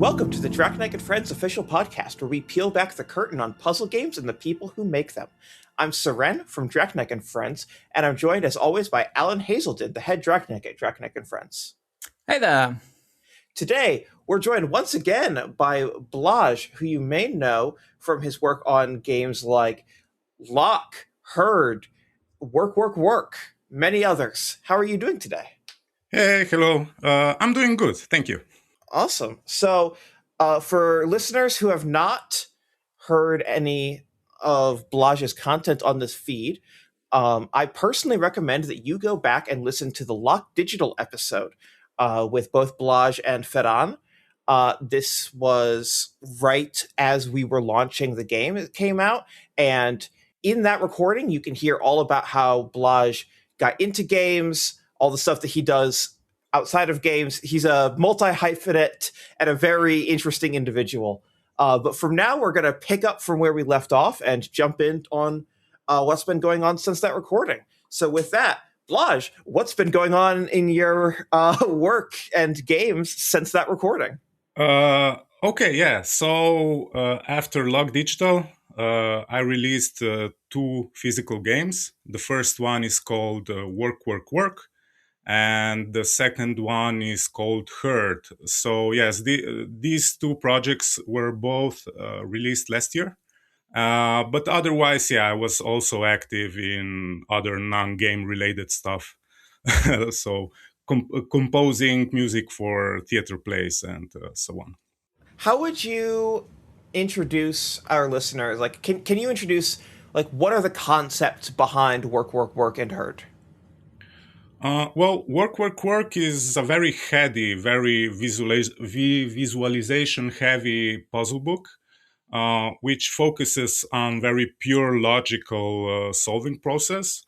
Welcome to the Draconic and Friends official podcast, where we peel back the curtain on puzzle games and the people who make them. I'm Syrenne from Draconic and Friends, and I'm joined as always by Alan Hazelden, the head Draconic at Draconic and Friends. Hey there. Today, we're joined once again by Blaž, who you may know from his work on games like LOK, Herd, Work, many others. How are you doing today? Hey, hello. I'm doing good. Thank you. Awesome. So, for listeners who have not heard any of Blaž's content on this feed, I personally recommend that you go back and listen to the LOK Digital episode with both Blaž and Ferran. This was right as we were launching the game. It came out, and in that recording, you can hear all about how Blaž got into games, all the stuff that he does outside of games. He's a multi-hyphenate and a very interesting individual. But from now, we're going to pick up from where we left off and jump in on what's been going on since that recording. So with that, Blaž, what's been going on in your work and games since that recording? Okay, yeah. So after LOK Digital, I released two physical games. The first one is called Work, and the second one is called Herd. So yes, these two projects were both released last year. But otherwise, yeah, I was also active in other non-game related stuff. So composing music for theater plays and so on. How would you introduce our listeners? Like, can you introduce, like, what are the concepts behind Work, and Herd? Well, Work is a very heady, very visualization-heavy puzzle book, which focuses on very pure logical solving process.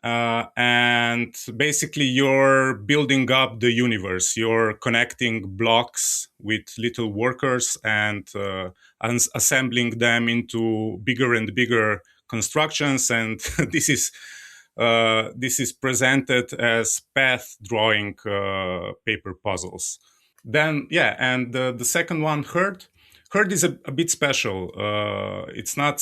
And basically, you're building up the universe. You're connecting blocks with little workers and assembling them into bigger and bigger constructions. And this is presented as path drawing paper puzzles. Then, yeah, and the second one, Herd is a bit special. It's not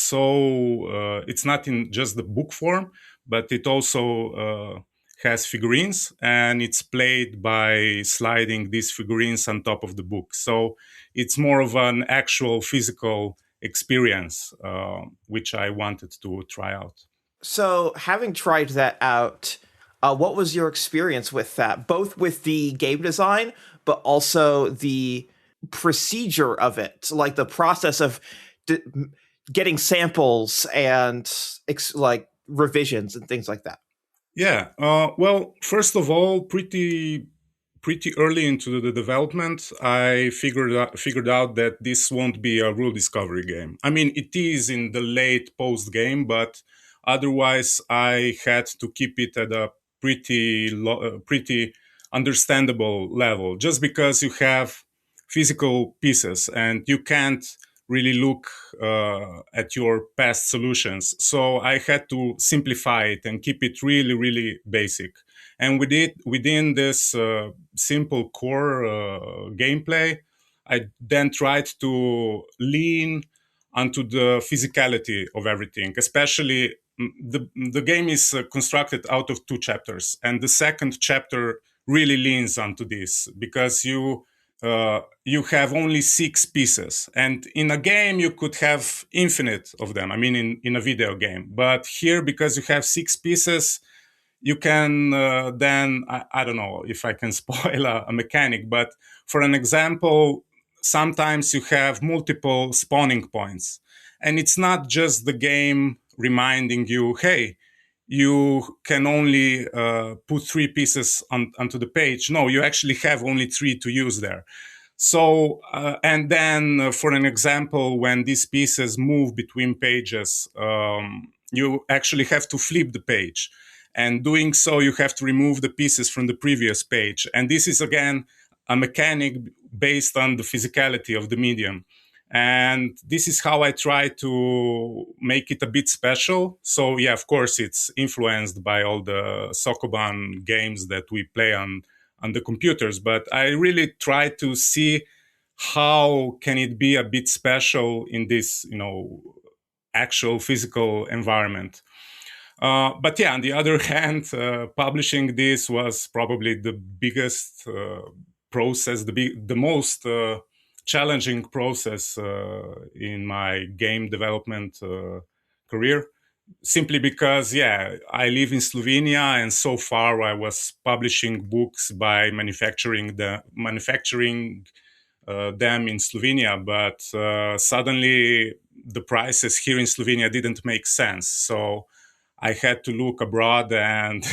it's not in just the book form, but it also has figurines, and it's played by sliding these figurines on top of the book. So it's more of an actual physical experience, which I wanted to try out. So, having tried that out, what was your experience with that? Both with the game design, but also the procedure of it, like the process of getting samples and like revisions and things like that. Yeah. Well, first of all, pretty early into the development, I figured out that this won't be a rule discovery game. I mean, it is in the late post game, but otherwise, I had to keep it at a pretty understandable level. Just because you have physical pieces and you can't really look at your past solutions. So I had to simplify it and keep it really, really basic. And within this simple core gameplay, I then tried to lean onto the physicality of everything. Especially the game is constructed out of two chapters, and the second chapter really leans onto this because you have only 6 pieces, and in a game you could have infinite of them. I mean, in a video game, but here, because you have 6 pieces, you can then I don't know if I can spoil a mechanic, but for an example, sometimes you have multiple spawning points, and it's not just the game reminding you, hey, you can only put 3 pieces onto the page. No, you actually have only 3 to use there. So, and then for an example, when these pieces move between pages, you actually have to flip the page. And doing so, you have to remove the pieces from the previous page. And this is, again, a mechanic based on the physicality of the medium. And this is how I try to make it a bit special. So, yeah, of course, it's influenced by all the Sokoban games that we play on the computers. But I really try to see how can it be a bit special in this, actual physical environment. But yeah, on the other hand, publishing this was probably the biggest process, the most challenging process in my game development career. Simply because, yeah, I live in Slovenia, and so far I was publishing books by manufacturing them in Slovenia, but suddenly the prices here in Slovenia didn't make sense. So I had to look abroad, and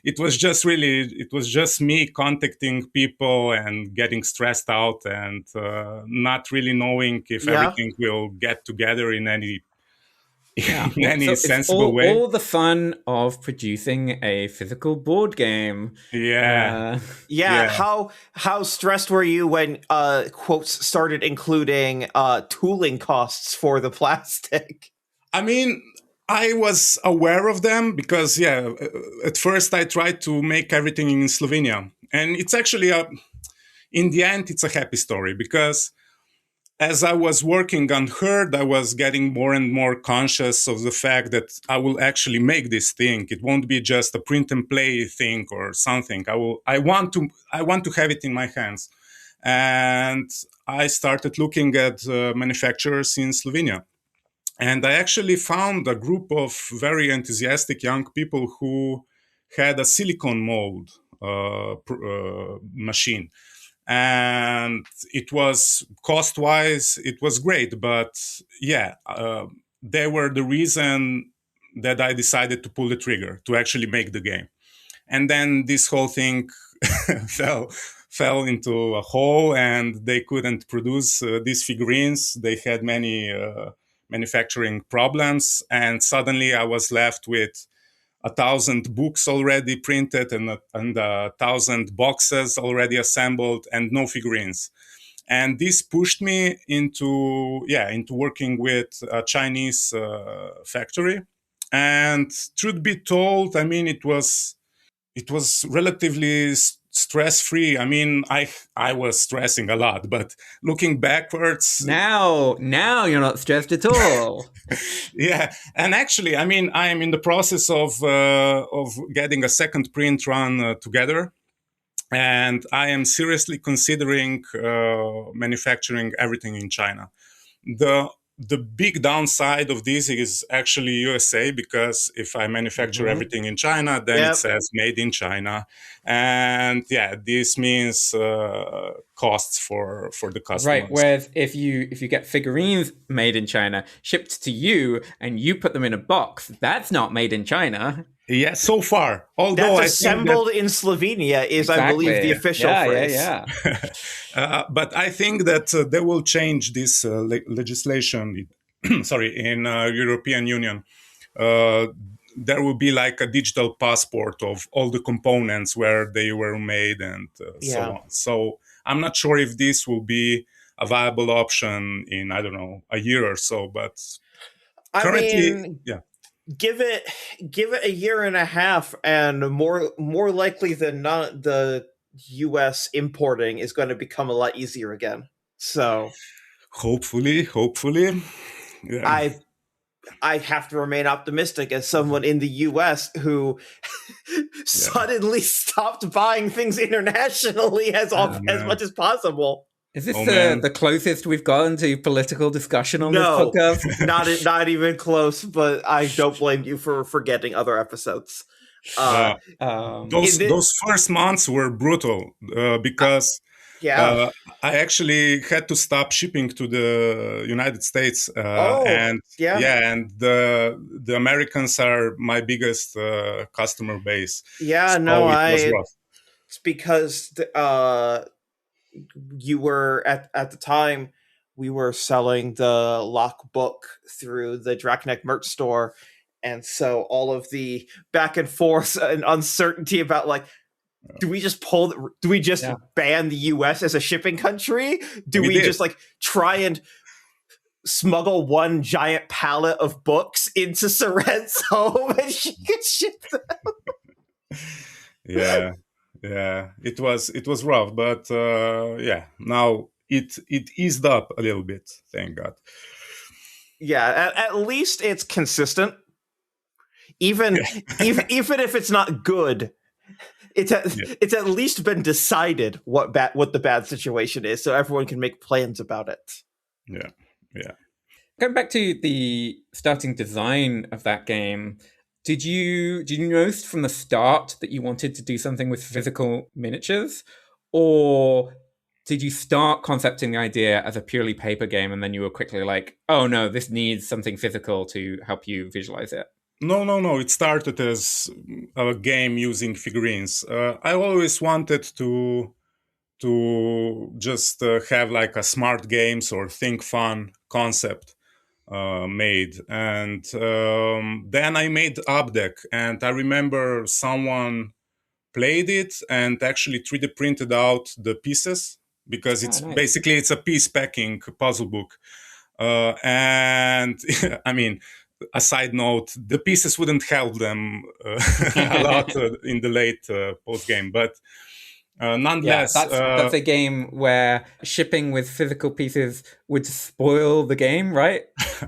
it was just me contacting people and getting stressed out, and not really knowing if Yeah. everything will get together in any Yeah. in any So it's sensible way. all the fun of producing a physical board game. Yeah, Yeah, yeah. how stressed were you when quotes started including tooling costs for the plastic? I mean, I was aware of them because, yeah, at first I tried to make everything in Slovenia. And it's actually, in the end, it's a happy story because as I was working on Herd, I was getting more and more conscious of the fact that I will actually make this thing. It won't be just a print and play thing or something. I want to have it in my hands. And I started looking at manufacturers in Slovenia. And I actually found a group of very enthusiastic young people who had a silicone mold machine. And it was cost wise, it was great. But yeah, they were the reason that I decided to pull the trigger to actually make the game. And then this whole thing fell into a hole, and they couldn't produce these figurines. They had many manufacturing problems, and suddenly I was left with 1,000 books already printed and 1,000 boxes already assembled and no figurines. And this pushed me into working with a Chinese factory. And truth be told, I mean, it was relatively stress free. I mean, I was stressing a lot, but looking backwards, Now you're not stressed at all. yeah. And actually, I mean, I am in the process of getting a second print run together, and I am seriously considering manufacturing everything in China. The big downside of this is actually USA, because if I manufacture everything in China, then it says made in China, and yeah, this means costs for the customers. Right. Whereas if you get figurines made in China shipped to you and you put them in a box, that's not made in China. Yeah, so far. Although that's assembled in Slovenia is, exactly. I believe, the official phrase. Yeah. But I think that they will change this legislation. Sorry, in European Union, there will be like a digital passport of all the components where they were made and so on. So I'm not sure if this will be a viable option in, I don't know, a year or so. But currently, yeah. Give it a year and a half, and more likely than not, the U.S. importing is going to become a lot easier again. So hopefully, yeah. I have to remain optimistic as someone in the U.S. who suddenly stopped buying things internationally as much as possible. Is this the closest we've gotten to political discussion on this podcast? not even close, but I don't blame you for forgetting other episodes. Those first months were brutal because I actually had to stop shipping to the United States. And the Americans are my biggest customer base. Yeah, so it's because you were at the time we were selling the LOK book through the Dracneck merch store, and so all of the back and forth and uncertainty about like, do we just ban the US as a shipping country? Do we just like try and smuggle one giant pallet of books into Syrenne's home and she could ship them? Yeah, it was rough, but now it eased up a little bit. Thank God. Yeah, at least it's consistent. Even if it's not good, it's at least been decided what the bad situation is, so everyone can make plans about it. Yeah, yeah. Going back to the starting design of that game, did you notice from the start that you wanted to do something with physical miniatures, or did you start concepting the idea as a purely paper game and then you were quickly like, oh no, this needs something physical to help you visualize it? No. It started as a game using figurines. I always wanted to just have like a smart games or think fun concept made, and then I made Updeck, and I remember someone played it and actually 3D printed out the pieces because it's nice. basically it's a piece packing puzzle book, and I mean, a side note, the pieces wouldn't help them a lot in the late post game, but nonetheless, that's a game where shipping with physical pieces would spoil the game, right?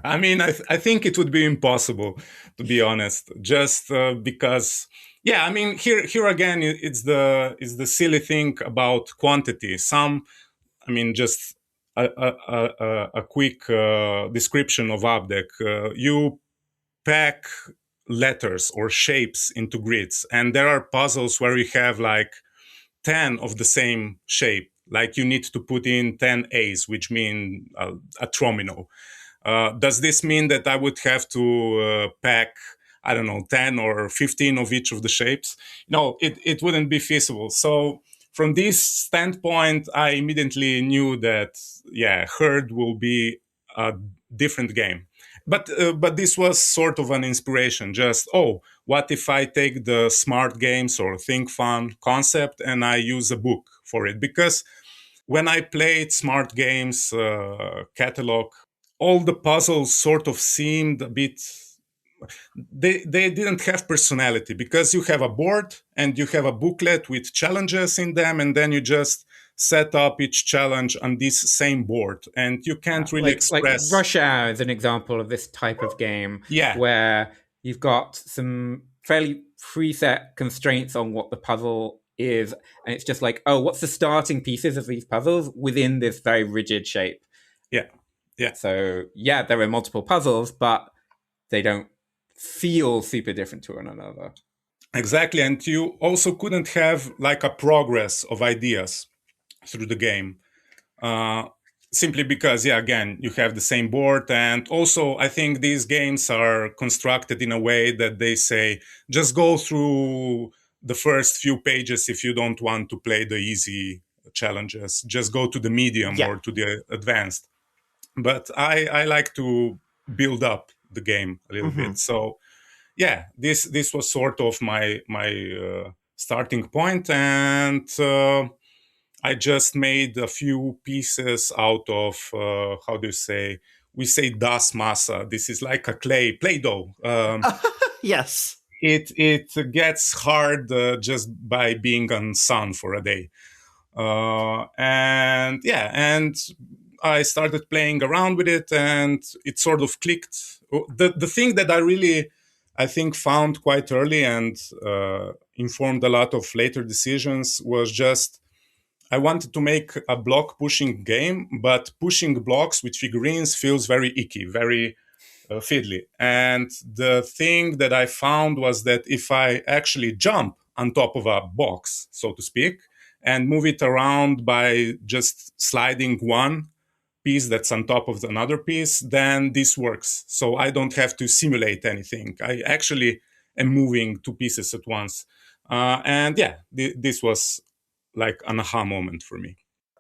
I mean, I think it would be impossible, to be honest, just because. Yeah, I mean, here again, it's the silly thing about quantity. Just a quick description of Updeck. You pack letters or shapes into grids, and there are puzzles where you have like 10 of the same shape. Like you need to put in 10 A's, which mean a tromino. Does this mean that I would have to pack, I don't know, 10 or 15 of each of the shapes? No, it wouldn't be feasible. So from this standpoint, I immediately knew that, yeah, Herd will be a different game. But this was sort of an inspiration. Just, what if I take the smart games or think fun concept and I use a book for it? Because when I played smart games catalog, all the puzzles sort of seemed a bit. They didn't have personality because you have a board and you have a booklet with challenges in them, and then you just set up each challenge on this same board, and you can't really express. Like Rush Hour is an example of this type of game, Yeah, where you've got some fairly preset constraints on what the puzzle is, and it's just like, oh, what's the starting pieces of these puzzles within this very rigid shape? Yeah. So yeah, there are multiple puzzles, but they don't feel super different to one another. Exactly, and you also couldn't have like a progress of ideas through the game, simply because, yeah, again, you have the same board, and also I think these games are constructed in a way that they say just go through the first few pages if you don't want to play the easy challenges. Just go to the medium or to the advanced. But I like to build up the game a little bit. So yeah, this was sort of my starting point, and I just made a few pieces out of how do you say? We say das masa. This is like a Play-Doh. Yes. It gets hard just by being on sun for a day, and I started playing around with it, and it sort of clicked. The thing that I think found quite early and informed a lot of later decisions was just I wanted to make a block pushing game, but pushing blocks with figurines feels very icky, very fiddly. And the thing that I found was that if I actually jump on top of a box, so to speak, and move it around by just sliding one piece that's on top of another piece, then this works. So I don't have to simulate anything. I actually am moving two pieces at once. This was like an aha moment for me.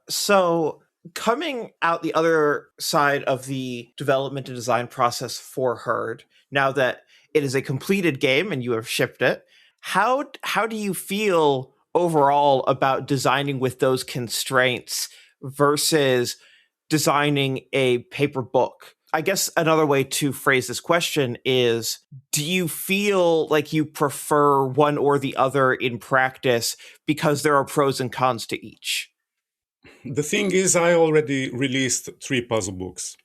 So coming out the other side of the development and design process for Herd, now that it is a completed game and you have shipped it, how do you feel overall about designing with those constraints versus designing a paper book? I guess another way to phrase this question is, do you feel like you prefer one or the other in practice because there are pros and cons to each? The thing is, I already released 3 puzzle books,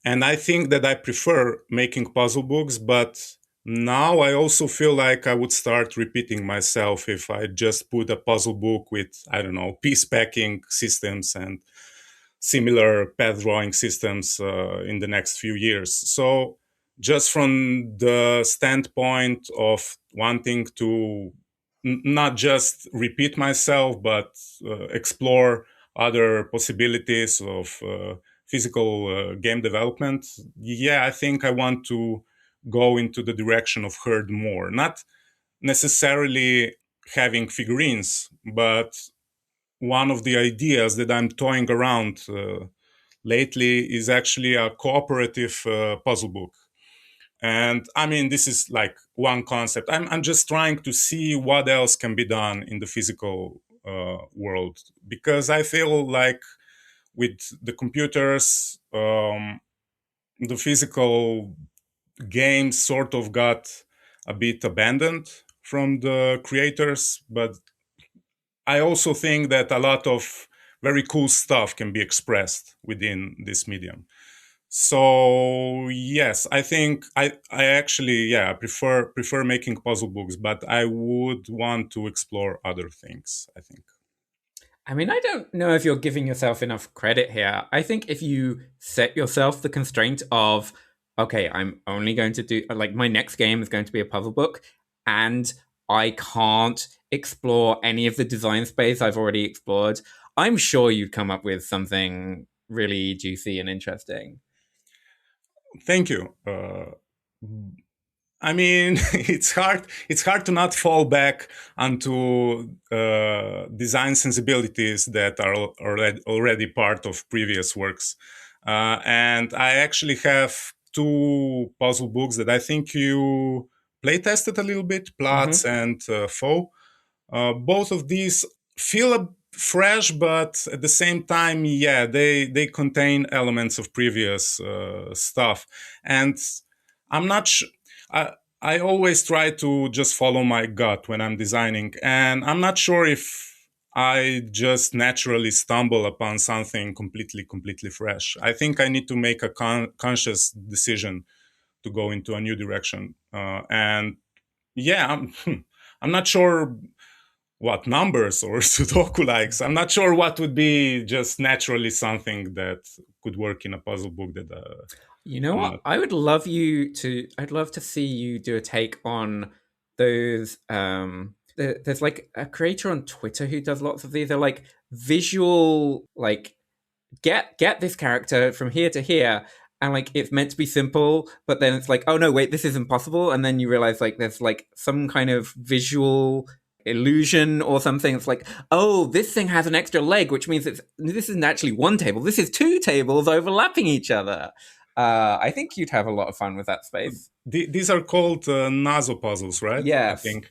and I think that I prefer making puzzle books, but now I also feel like I would start repeating myself if I just put a puzzle book with, I don't know, piece packing systems and similar path drawing systems in the next few years. So, just from the standpoint of wanting to not just repeat myself, but explore other possibilities of physical game development, yeah, I think I want to go into the direction of Herd more. Not necessarily having figurines, but one of the ideas that I'm toying around lately is actually a cooperative puzzle book. And I mean, this is like one concept. I'm just trying to see what else can be done in the physical world, because I feel like with the computers, the physical games sort of got a bit abandoned from the creators. But I also think that a lot of very cool stuff can be expressed within this medium. So yes, I think I actually, yeah, I prefer making puzzle books, but I would want to explore other things, I think. I mean, I don't know if you're giving yourself enough credit here. I think if you set yourself the constraint of, okay, I'm only going to do, like, my next game is going to be a puzzle book, and I can't explore any of the design space I've already explored, I'm sure you'd come up with something really juicy and interesting. Thank you. I mean, it's hard. It's hard to not fall back onto design sensibilities that are already part of previous works. And I actually have 2 puzzle books that I think you play tested a little bit, Plots and Foe. Both of these feel fresh, but at the same time, yeah, they contain elements of previous stuff. And I'm not sure. I always try to just follow my gut when I'm designing, and I'm not sure if I just naturally stumble upon something completely fresh. I think I need to make a conscious decision to go into a new direction. And yeah, I'm not sure what numbers or Sudoku likes. I'm not sure what would be just naturally something that could work in a puzzle book that You know I'm what? not. I'd love to see you do a take on those. There's like a creator on Twitter who does lots of these. They're like visual, like get this character from here to here, and like it's meant to be simple, but then it's like, oh no, wait, this is impossible, and then you realize like there's like some kind of visual illusion or something. It's like, oh, this thing has an extra leg, which means this isn't actually one table. This is 2 tables overlapping each other. I think you'd have a lot of fun with that space. These are called Naso puzzles, right? I Yes. think.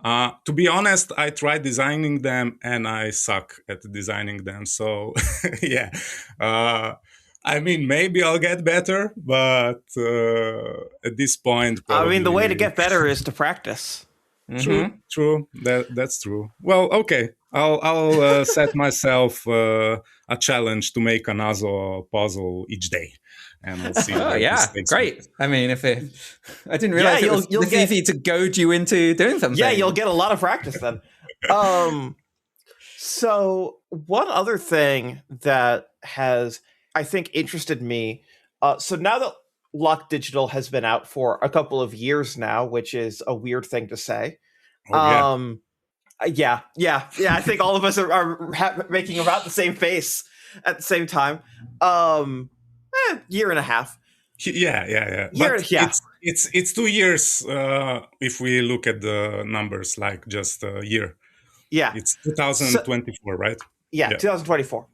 To be honest, I tried designing them and I suck at designing them. So, yeah. I mean, maybe I'll get better, but at this point, I mean, the way to probably. get better is to practice. True. That's true. Well, okay. I'll set myself a challenge to make a Naso puzzle each day, and we'll see Oh where this yeah, takes me. great. I mean, I didn't realize it was you'll this get- easy to goad you into doing something. Yeah, you'll get a lot of practice then. So one other thing that has, I think, interested me. So now that LOK Digital has been out for a couple of years now, which is a weird thing to say. Oh, yeah. Yeah. I think all of us are making about the same face at the same time. Year and a half. Yeah. But Yeah. it's 2 years if we look at the numbers, like just a year. Yeah. It's 2024, right? Yeah, 2024.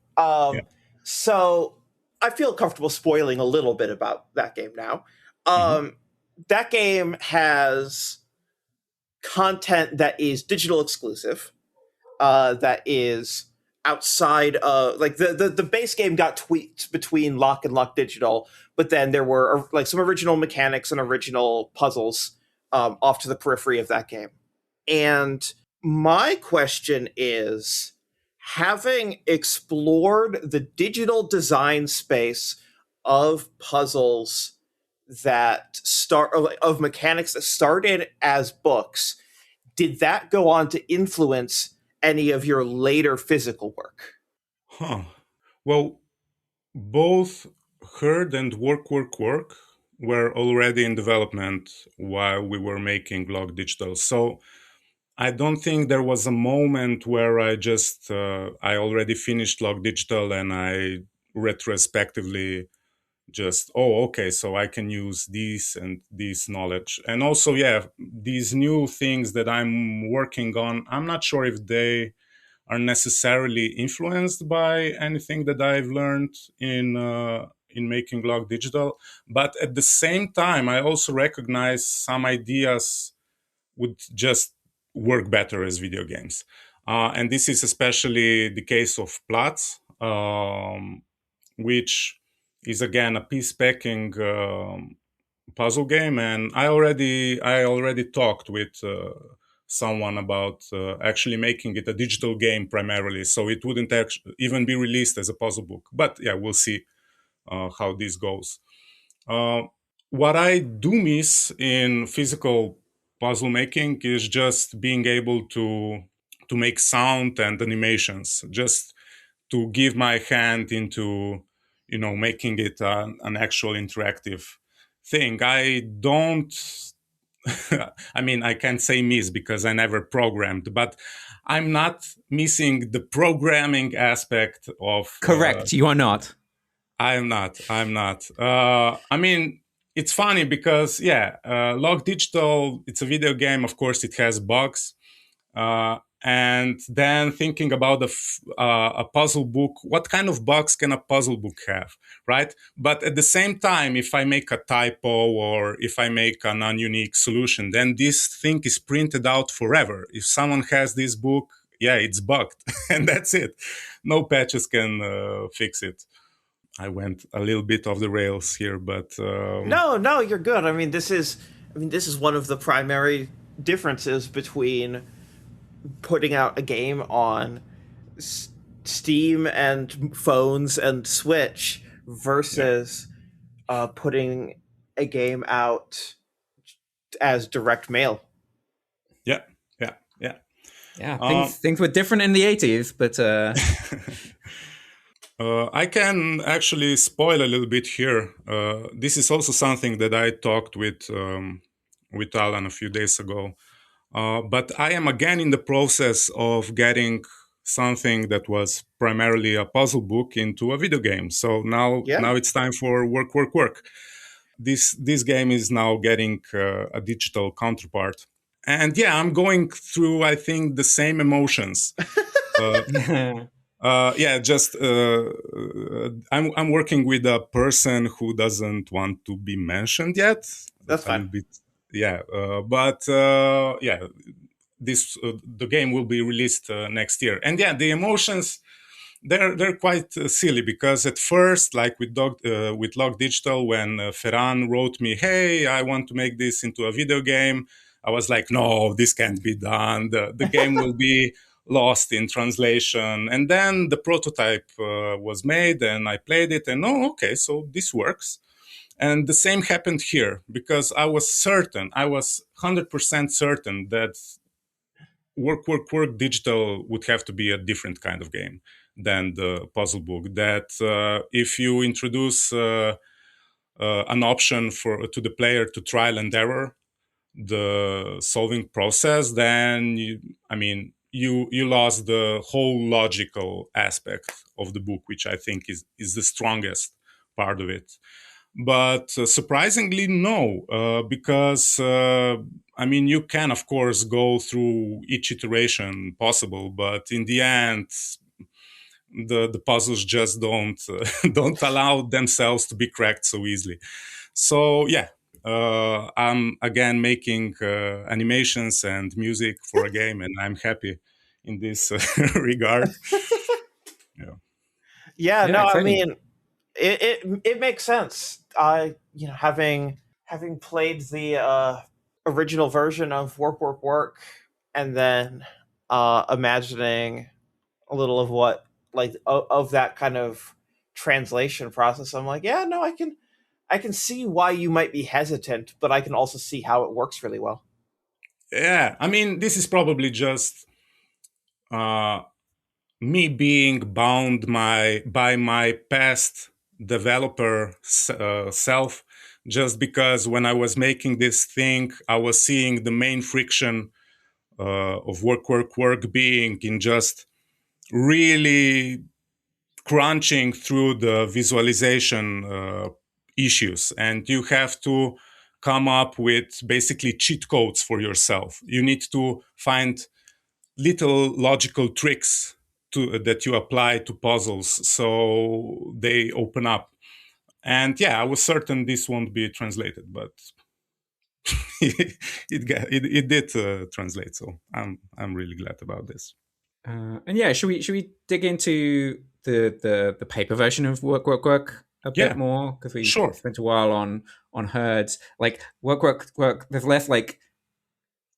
So I feel comfortable spoiling a little bit about that game now. That game has content that is digital exclusive, that is outside of, like, the base game got tweaked between LOK and LOK Digital, but then there were like some original mechanics and original puzzles off to the periphery of that game. And my question is, having explored the digital design space of puzzles that start of mechanics that started as books, did that go on to influence any of your later physical work? Huh. Well, both Herd and Work were already in development while we were making LOK Digital. So I don't think there was a moment where I already finished LOK Digital and I retrospectively just, oh, okay, so I can use this and this knowledge. And also, yeah, these new things that I'm working on, I'm not sure if they are necessarily influenced by anything that I've learned in making LOK Digital. But at the same time, I also recognize some ideas would just work better as video games. And this is especially the case of Platz, which is again a piece packing puzzle game. And I already talked with someone about actually making it a digital game primarily, so it wouldn't even be released as a puzzle book. But yeah, we'll see how this goes. Uh, what I do miss in physical puzzle making is just being able to make sound and animations, just to give my hand into making it an actual interactive thing. I don't I mean, I can't say miss because I never programmed, but I'm not missing the programming aspect of. Correct, you are not. I'm not. I'm not. I mean, it's funny because yeah, LOK Digital. It's a video game. Of course, it has bugs. And then thinking about a puzzle book, what kind of bugs can a puzzle book have, right? But at the same time, if I make a typo or if I make a non-unique solution, then this thing is printed out forever. If someone has this book, yeah, it's bugged, and that's it. No patches can fix it. I went a little bit off the rails here, but No, you're good. This is one of the primary differences between putting out a game on Steam and phones and Switch versus putting a game out as direct mail. yeah, yeah, yeah. Yeah, things were different in the 80s, but I can actually spoil a little bit here. This is also something that I talked with Alan a few days ago. But I am again in the process of getting something that was primarily a puzzle book into a video game. So now it's time for work. This game is now getting a digital counterpart, and yeah, I'm going through, I think, the same emotions. I'm working with a person who doesn't want to be mentioned yet. That's fine. A little bit, yeah. This the game will be released next year, and yeah, the emotions they're quite silly because at first, like with LOK Digital, when Ferran wrote me, "Hey, I want to make this into a video game," I was like, "No, this can't be done. The game will be lost in translation." And then the prototype was made, and I played it, and oh, okay, so this works. And the same happened here because I was 100% certain that Work Digital would have to be a different kind of game than the puzzle book. That if you introduce an option to the player to trial and error the solving process, then you lost the whole logical aspect of the book, which I think is the strongest part of it. But surprisingly, no, because you can, of course, go through each iteration possible, but in the end, the puzzles just don't don't allow themselves to be cracked so easily. So yeah, I'm again making animations and music for a game, and I'm happy in this regard. Yeah, no, exciting. it makes sense. Having played the original version of Work, and then imagining a little of what like of that kind of translation process. I'm like, yeah, no, I can see why you might be hesitant, but I can also see how it works really well. Yeah, I mean, this is probably just uh, me being bound by my past developer self, just because when I was making this thing, I was seeing the main friction of work being in just really crunching through the visualization issues, and you have to come up with basically cheat codes for yourself. You need to find little logical tricks that you apply to puzzles so they open up. And yeah, I was certain this won't be translated, but it did translate. So I'm really glad about this. And yeah, should we dig into the paper version of Work a bit Yeah, more, because we sure. spent a while on herds. Like Work. There's less like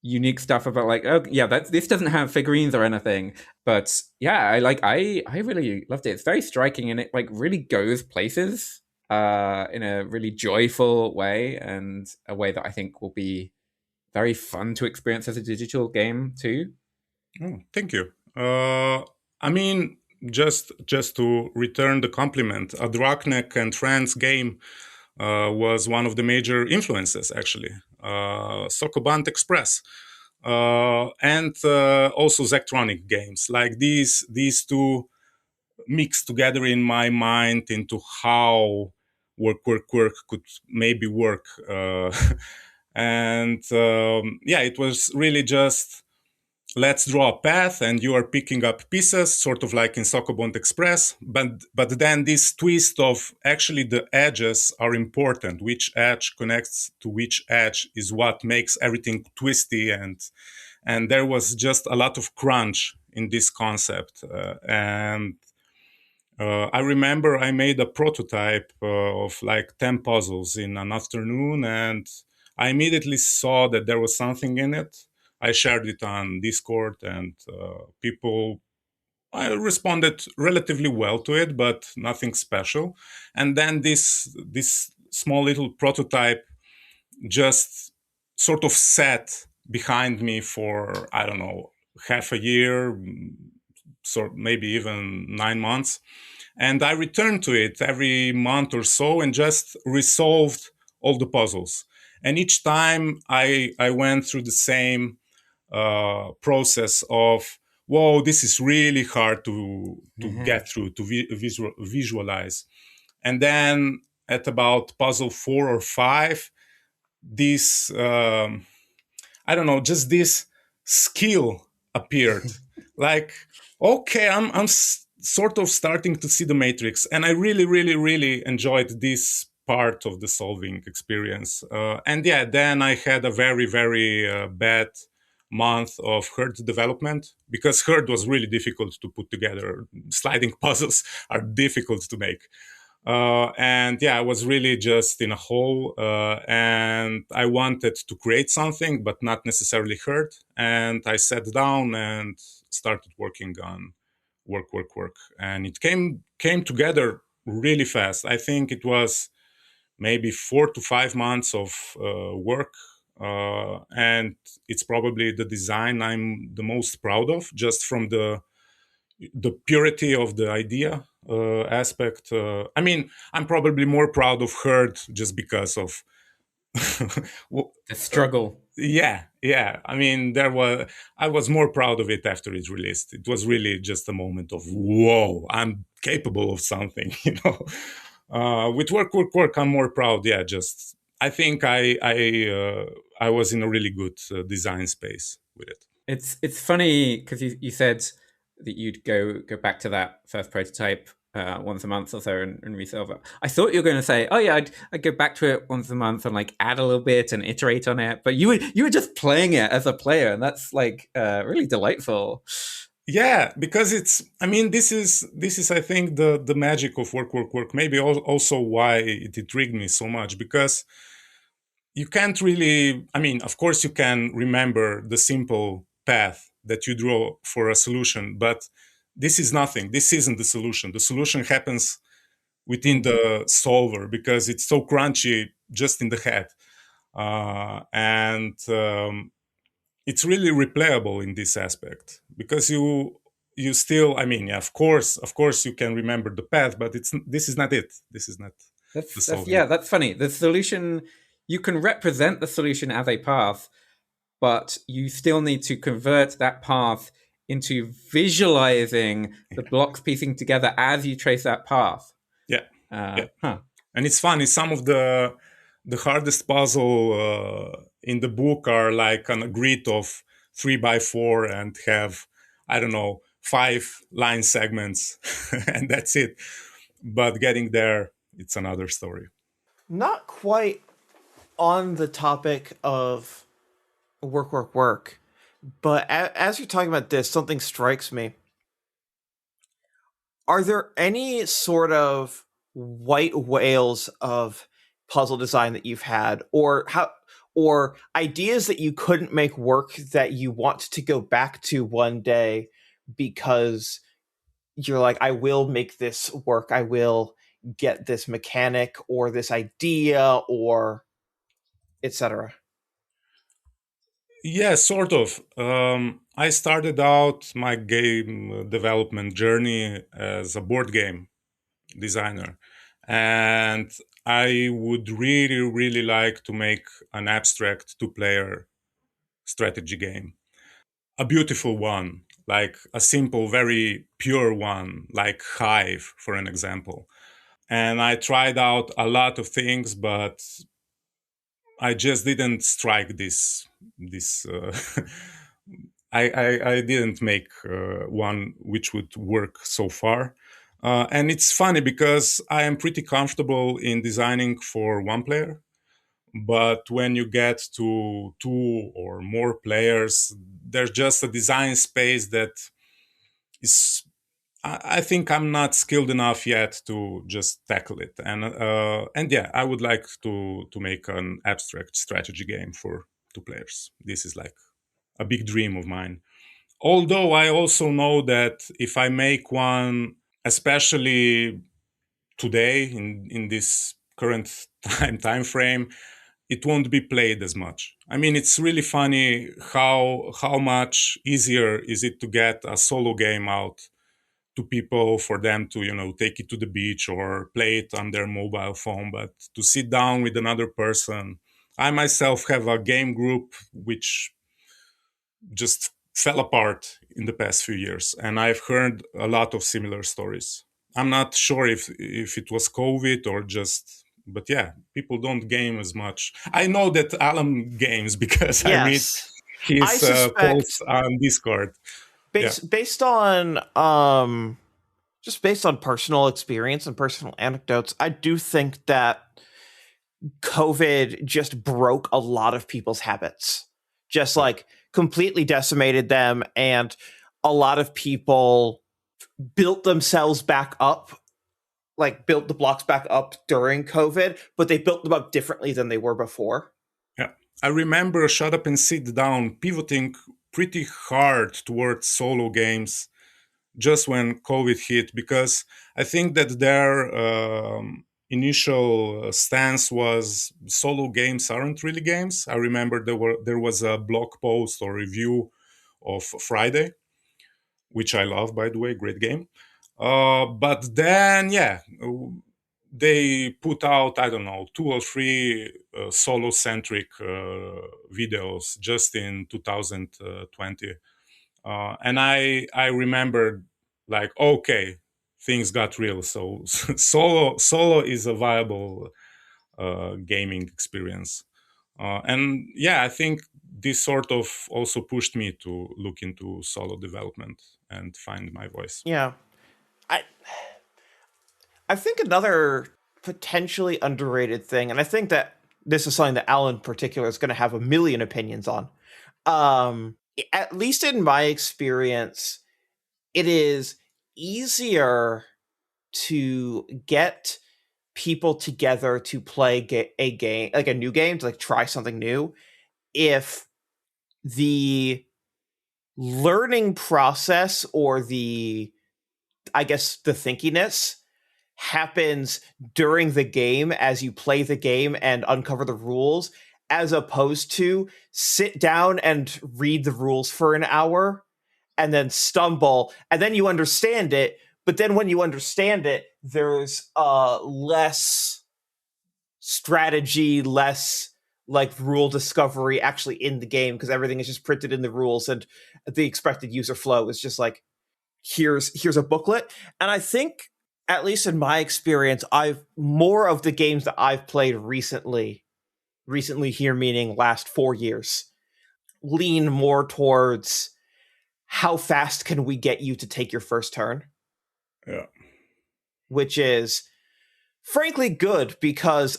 unique stuff about like, oh yeah, that this doesn't have figurines or anything, but yeah, I really loved it. It's very striking, and it like really goes places in a really joyful way, and a way that I think will be very fun to experience as a digital game too. Oh, thank you. I mean, just to return the compliment, a Draknek and Friends game was one of the major influences, actually. Sokobant Express, and also Zectronic games. Like these two mixed together in my mind into how work could maybe work. And yeah, it was really just let's draw a path and you are picking up pieces, sort of like in Sokobond Express. But then this twist of actually the edges are important. Which edge connects to which edge is what makes everything twisty, and there was just a lot of crunch in this concept. And I remember I made a prototype of like 10 puzzles in an afternoon, and I immediately saw that there was something in it. I shared it on Discord, and people, I responded relatively well to it, but nothing special. And then this small little prototype just sort of sat behind me for, I don't know, half a year, so maybe even 9 months. And I returned to it every month or so and just resolved all the puzzles. And each time I went through the same process of, whoa, this is really hard to get through, to visualize. And then at about puzzle 4 or 5, this I don't know, just this skill appeared. Like, okay, sort of starting to see the matrix, and I really, really, really enjoyed this part of the solving experience. And yeah, then I had a very, very bad month of Herd development, because Herd was really difficult to put together. Sliding puzzles are difficult to make. And yeah, I was really just in a hole, and I wanted to create something, but not necessarily Herd. And I sat down and started working on work, and it came together really fast. I think it was maybe 4 to 5 months of work, and it's probably the design I'm the most proud of, just from the purity of the idea aspect. I mean, I'm probably more proud of Herd just because of The struggle. yeah. I mean, I was more proud of it after it released. It was really just a moment of, whoa, I'm capable of something, you know. With work, I'm more proud. Yeah, just I think I was in a really good design space with it. It's funny because you said that you'd go back to that first prototype once a month or so and resolve it. I thought you were going to say, oh yeah, I'd go back to it once a month and like add a little bit and iterate on it. But you were just playing it as a player, and that's like really delightful. Yeah, because I mean, this is I think the magic of work. Maybe also why it intrigued me so much, because you can't really, I mean, of course you can remember the simple path that you draw for a solution, but this is nothing. This isn't the solution. The solution happens within the solver because it's so crunchy just in the head. And it's really replayable in this aspect because you still, I mean, yeah, of course you can remember the path, but this is not it. This is not the solving. That's funny. The solution, you can represent the solution as a path, but you still need to convert that path into visualizing the blocks piecing together as you trace that path. Yeah. And it's funny, some of the hardest puzzle in the book are like on a grid of 3x4 and have, I don't know, 5 line segments and that's it. But getting there, it's another story. Not quite on the topic of work, but as you're talking about this, something strikes me. Are there any sort of white whales of puzzle design that you've had, or ideas that you couldn't make work that you want to go back to one day because you're like, I will make this work, I will get this mechanic or this idea or etc.? Yeah, sort of. I started out my game development journey as a board game designer. And I would really, really like to make an abstract 2-player strategy game. A beautiful one, like a simple, very pure one, like Hive, for an example. And I tried out a lot of things, but I just didn't strike this. I didn't make one which would work so far. And it's funny because I am pretty comfortable in designing for one player. But when you get to 2 or more players, there's just a design space that is, I think I'm not skilled enough yet to just tackle it. And yeah, I would like to make an abstract strategy game for 2 players. This is like a big dream of mine. Although I also know that if I make one, especially today in this current time frame, it won't be played as much. I mean, it's really funny how much easier is it to get a solo game out to people for them to, take it to the beach or play it on their mobile phone, but to sit down with another person. I myself have a game group which just fell apart in the past few years, and I've heard a lot of similar stories. I'm not sure if it was COVID or just, but yeah, people don't game as much. I know that Alan games because I read Yes. his I suspect posts on Discord. based on just based on personal experience and personal anecdotes, I do think that COVID just broke a lot of people's habits, just like completely decimated them. And a lot of people built themselves back up, like built the blocks back up during COVID, but they built them up differently than they were before. Yeah. I remember Shut Up and Sit Down pivoting pretty hard towards solo games just when COVID hit, because I think that their initial stance was solo games aren't really games. I remember there was a blog post or review of Friday, which I love, by the way, great game. But then, yeah, they put out, I don't know, 2 or 3 solo-centric videos just in 2020. And I remembered, like, okay, things got real. So solo is a viable gaming experience. And yeah, I think this sort of also pushed me to look into solo development and find my voice. Yeah. I think another potentially underrated thing, and I think that this is something that Alan in particular is going to have a million opinions on. At least in my experience, it is easier to get people together to play a game, like a new game, to like try something new, if the learning process or the I guess the thinkiness happens during the game as you play the game and uncover the rules, as opposed to sit down and read the rules for an hour and then stumble, and then you understand it. But then when you understand it, there's less strategy, less like rule discovery actually in the game, because everything is just printed in the rules, and the expected user flow is just like, here's a booklet. And I think, at least in my experience, I've more of the games that I've played recently here meaning last 4 years, lean more towards how fast can we get you to take your first turn. Yeah. Which is frankly good, because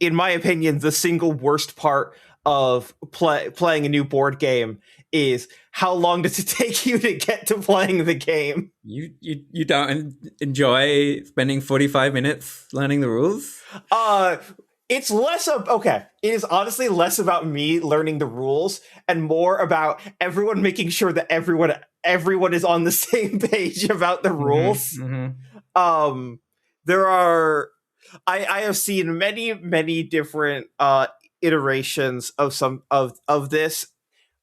in my opinion, the single worst part of playing a new board game is how long does it take you to get to playing the game? You don't enjoy spending 45 minutes learning the rules? It's less of, okay, it is honestly less about me learning the rules and more about everyone making sure that everyone is on the same page about the rules. Mm-hmm. There are, I have seen many different iterations of some of this,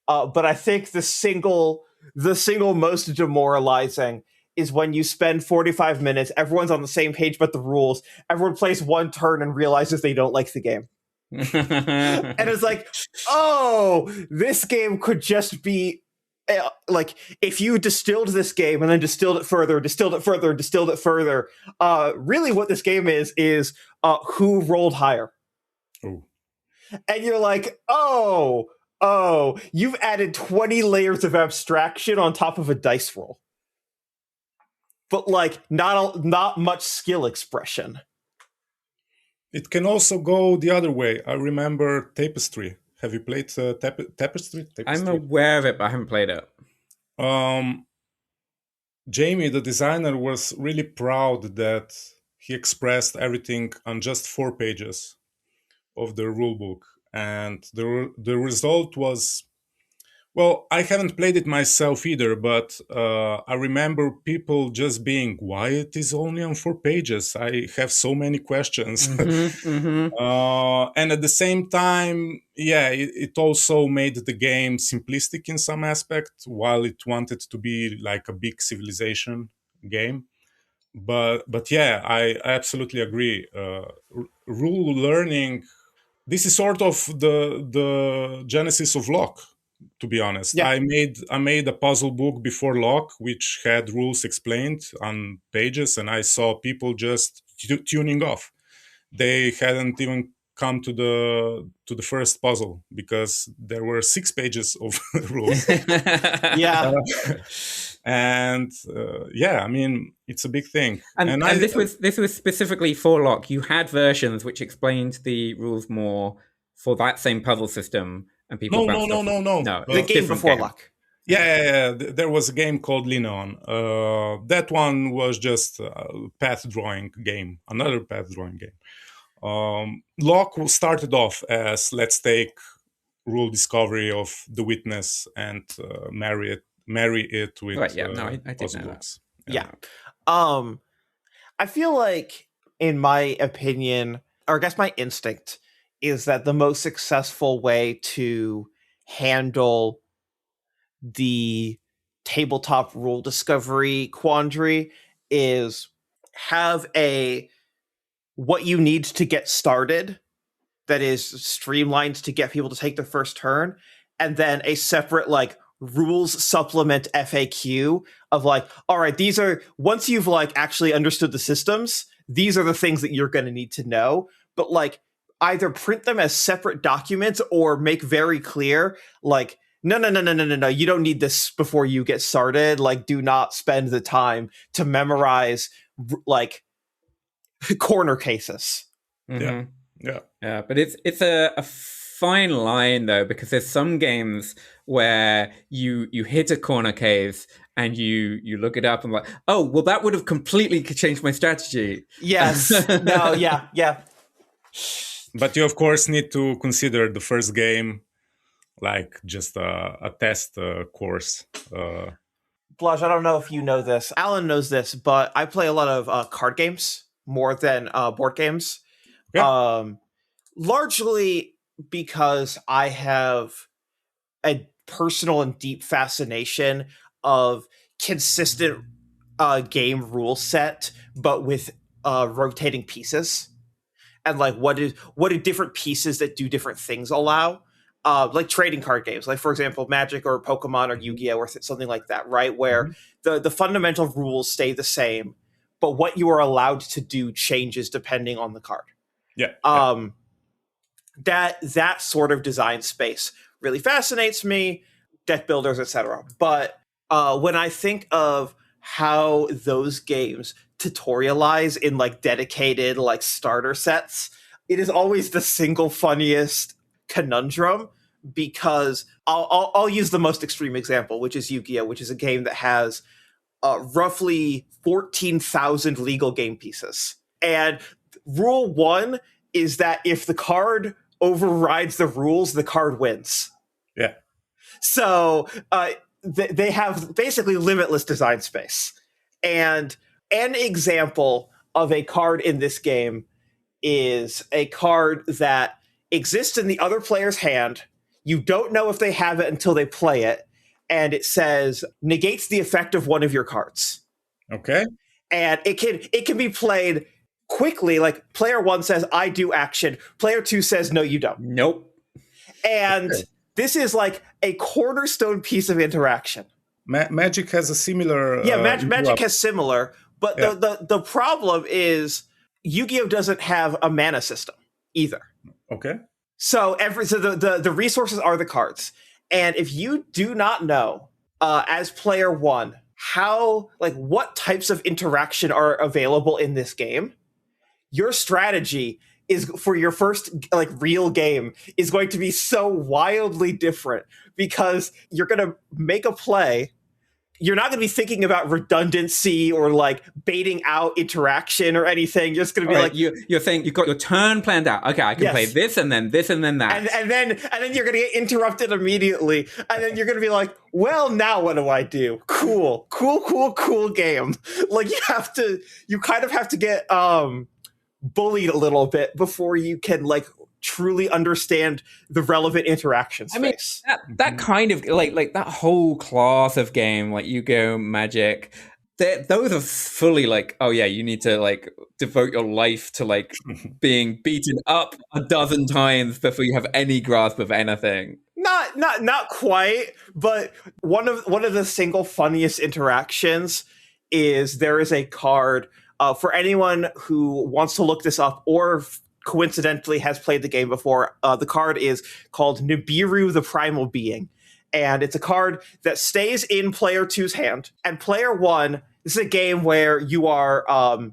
but I think the single most demoralizing is when you spend 45 minutes, everyone's on the same page but the rules, everyone plays one turn and realizes they don't like the game. And it's like, oh, this game could just be like, if you distilled this game and then distilled it further, really what this game is who rolled higher. Ooh. And you're like, oh, you've added 20 layers of abstraction on top of a dice roll. But like, not much skill expression. It can also go the other way. I remember Tapestry. Have you played Tapestry? I'm aware of it, but I haven't played it. Jamie, the designer, was really proud that he expressed everything on just 4 pages of the rulebook. And the result was, well, I haven't played it myself either, but I remember people just being, why it is only on 4 pages? I have so many questions. And at the same time, yeah, it also made the game simplistic in some aspect, while it wanted to be like a big civilization game. But yeah, I absolutely agree. Rule learning, this is sort of the genesis of LOK, to be honest. Yeah. I made a puzzle book before LOK, which had rules explained on pages, and I saw people just tuning off. They hadn't even come to the first puzzle because there were 6 pages of rules. Yeah. And yeah, I mean, it's a big thing. And this was specifically for LOK. You had versions which explained the rules more for that same puzzle system, and people. No. The game before LOK. Yeah. There was a game called Lineon. That one was just a path drawing game, another path drawing game. LOK started off as, let's take rule discovery of the witness and marry it with right, yeah. No, I did know books. Yeah. I feel like, in my opinion, or I guess my instinct, is that the most successful way to handle the tabletop rule discovery quandary is have what you need to get started that is streamlined to get people to take their first turn, and then a separate like rules supplement FAQ of like, all right, these are, once you've like actually understood the systems, these are the things that you're going to need to know. But like, either print them as separate documents or make very clear, like, no, you don't need this before you get started. Like, do not spend the time to memorize like corner cases. Mm-hmm. Yeah. But it's a fine line though, because there's some games where you hit a corner case and you look it up and like, oh, well, that would have completely changed my strategy. Yes. No. Yeah. But you of course need to consider the first game like just a test course. Blaž, I don't know if you know this. Alan knows this, but I play a lot of card games more than board games. Yeah. Largely because I have a personal and deep fascination of consistent game rule set, but with rotating pieces. And like what do different pieces that do different things allow? Like trading card games, like for example, Magic or Pokemon or Yu-Gi-Oh or something like that, right? Where the fundamental rules stay the same, but what you are allowed to do changes depending on the card. Yeah. That sort of design space really fascinates me, deck builders, etc. But when I think of how those games tutorialize in like dedicated like starter sets, it is always the single funniest conundrum, because I'll use the most extreme example, which is Yu-Gi-Oh, which is a game that has roughly 14,000 legal game pieces. And rule one is that if the card overrides the rules, the card wins. Yeah. So they have basically limitless design space. And an example of a card in this game is a card that exists in the other player's hand. You don't know if they have it until they play it. And it says, negates the effect of one of your cards. Okay. And it can be played quickly. Like player one says, I do action. Player two says, no, you don't. Nope. And this is like a cornerstone piece of interaction. Magic has a similar... Magic has similar. But the problem is Yu-Gi-Oh doesn't have a mana system either. Okay. So the resources are the cards. And if you do not know, as player one, what types of interaction are available in this game, your strategy is for your first like real game is going to be so wildly different, because you're going to make a play. You're not going to be thinking about redundancy or like baiting out interaction or anything. You're just going to be like, you're saying you've got your turn planned out. Okay, I can play this and then this and then that. And then you're going to get interrupted immediately. And then you're going to be like, well, now what do I do? Cool game. Like you kind of have to get bullied a little bit before you can like truly understand the relevant interaction space. I mean, that kind of like that whole class of game, like Yu-Gi-Oh, Magic, those are fully like, oh yeah, you need to like devote your life to like being beaten up a dozen times before you have any grasp of anything. Not quite, but one of the single funniest interactions is there is a card for anyone who wants to look this up or coincidentally has played the game before. The card is called Nibiru the Primal Being, and it's a card that stays in player two's hand. And player one, this is a game where you are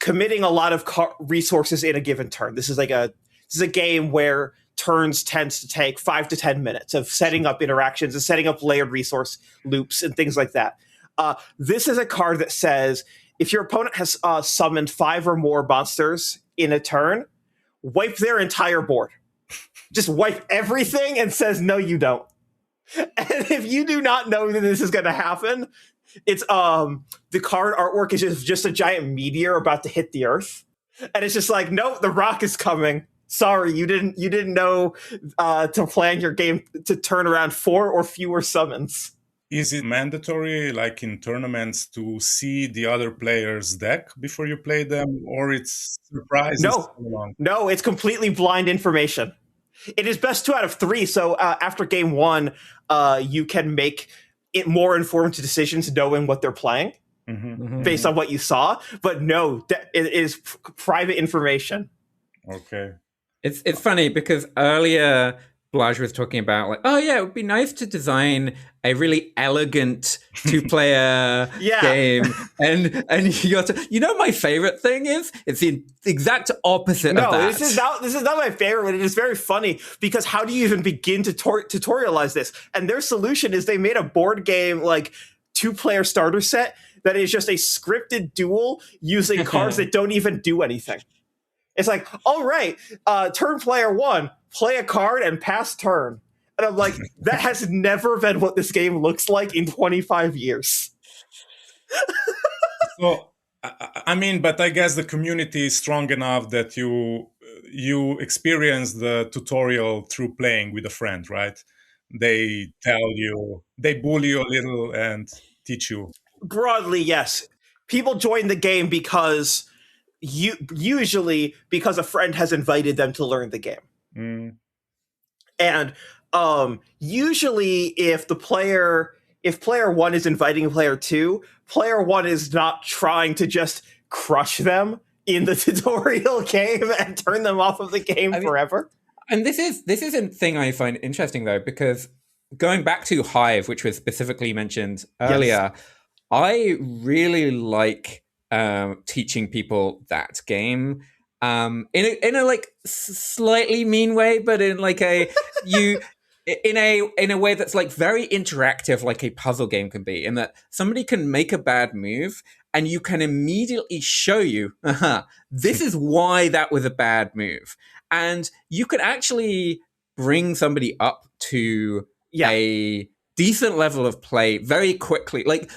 committing a lot of resources in a given turn. This is a game where turns tends to take 5 to 10 minutes of setting up interactions and setting up layered resource loops and things like that. This is a card that says, if your opponent has summoned 5 or more monsters in a turn, wipe their entire board. Just wipe everything and says, no, you don't. And if you do not know that this is going to happen, it's the card artwork is just a giant meteor about to hit the earth. And it's just like, nope, the rock is coming. Sorry, you didn't know to plan your game to turn around 4 or fewer summons. Is it mandatory, like in tournaments, to see the other player's deck before you play them, or it's surprises? No, it's completely blind information. It is best 2 out of 3, so after game 1, you can make it more informed decisions knowing what they're playing based on what you saw. But no, it is private information. Okay. It's funny because earlier Blaž was talking about like, oh yeah, it would be nice to design a really elegant 2-player game, and you know my favorite thing is it's the exact opposite of that. This is not my favorite, but it is very funny because how do you even begin to tutorialize this? And their solution is they made a board game like 2-player starter set that is just a scripted duel using cards that don't even do anything. It's like, all right, turn player 1, play a card and pass turn. And I'm like, that has never been what this game looks like in 25 years. So, I mean, but I guess the community is strong enough that you experience the tutorial through playing with a friend, right? They tell you, they bully you a little and teach you. Broadly, yes. People join the game because usually because a friend has invited them to learn the game. Mm. And usually if player one is inviting player one is not trying to just crush them in the tutorial game and turn them off of the game forever. And this is a thing I find interesting, though, because going back to Hive, which was specifically mentioned earlier, yes. I really like teaching people that game in a like slightly mean way, but in like a in a way that's like very interactive, like a puzzle game can be, in that somebody can make a bad move and you can immediately show you, this is why that was a bad move. And you could actually bring somebody up to a decent level of play very quickly. Like,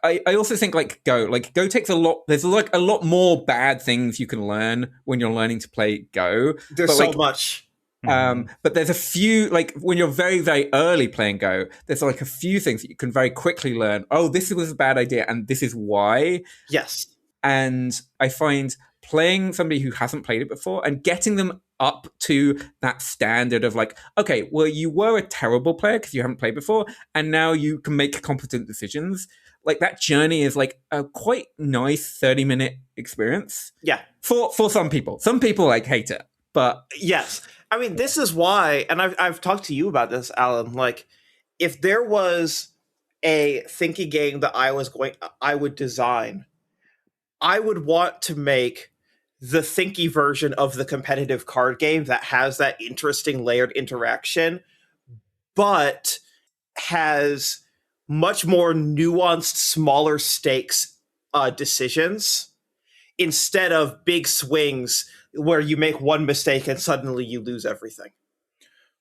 I also think like Go takes a lot. There's like a lot more bad things you can learn when you're learning to play Go. There's so much. But there's a few, like when you're very, very early playing Go, there's like a few things that you can very quickly learn. Oh, this was a bad idea, and this is why. Yes. And I find playing somebody who hasn't played it before and getting them up to that standard of like, okay, well, you were a terrible player because you haven't played before, and now you can make competent decisions. Like that journey is like a quite nice 30-minute experience. Yeah. For some people. Some people like hate it, but yes. I mean, this is why, and I've talked to you about this, Alan, like if there was a thinking game that I would design, I would want to make the thinky version of the competitive card game that has that interesting layered interaction, but has much more nuanced, smaller stakes decisions instead of big swings where you make one mistake and suddenly you lose everything.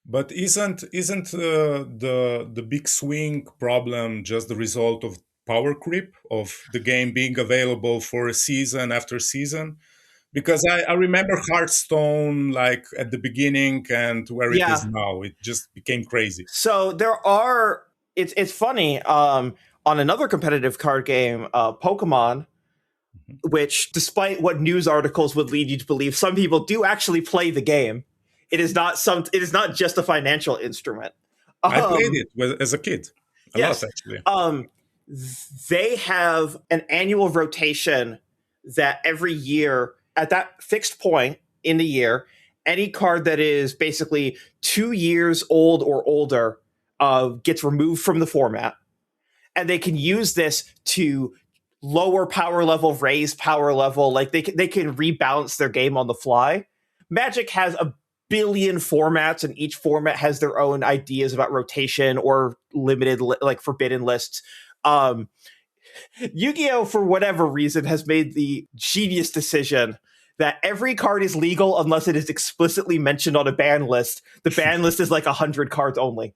But isn't the big swing problem just the result of power creep of the game being available for a season after season? Because I remember Hearthstone like at the beginning and where it is now. It just became crazy. So there are... It's funny. On another competitive card game, Pokemon, which, despite what news articles would lead you to believe, some people do actually play the game. It is not just a financial instrument. I played it as a kid. A lot, actually. They have an annual rotation that every year, at that fixed point in the year, any card that is basically 2 years old or older gets removed from the format, and they can use this to lower power level, raise power level. Like they can rebalance their game on the fly. Magic has a billion formats, and each format has their own ideas about rotation or limited, like forbidden lists. Yu-Gi-Oh, for whatever reason, has made the genius decision that every card is legal unless it is explicitly mentioned on a ban list. The ban list is like 100 cards only.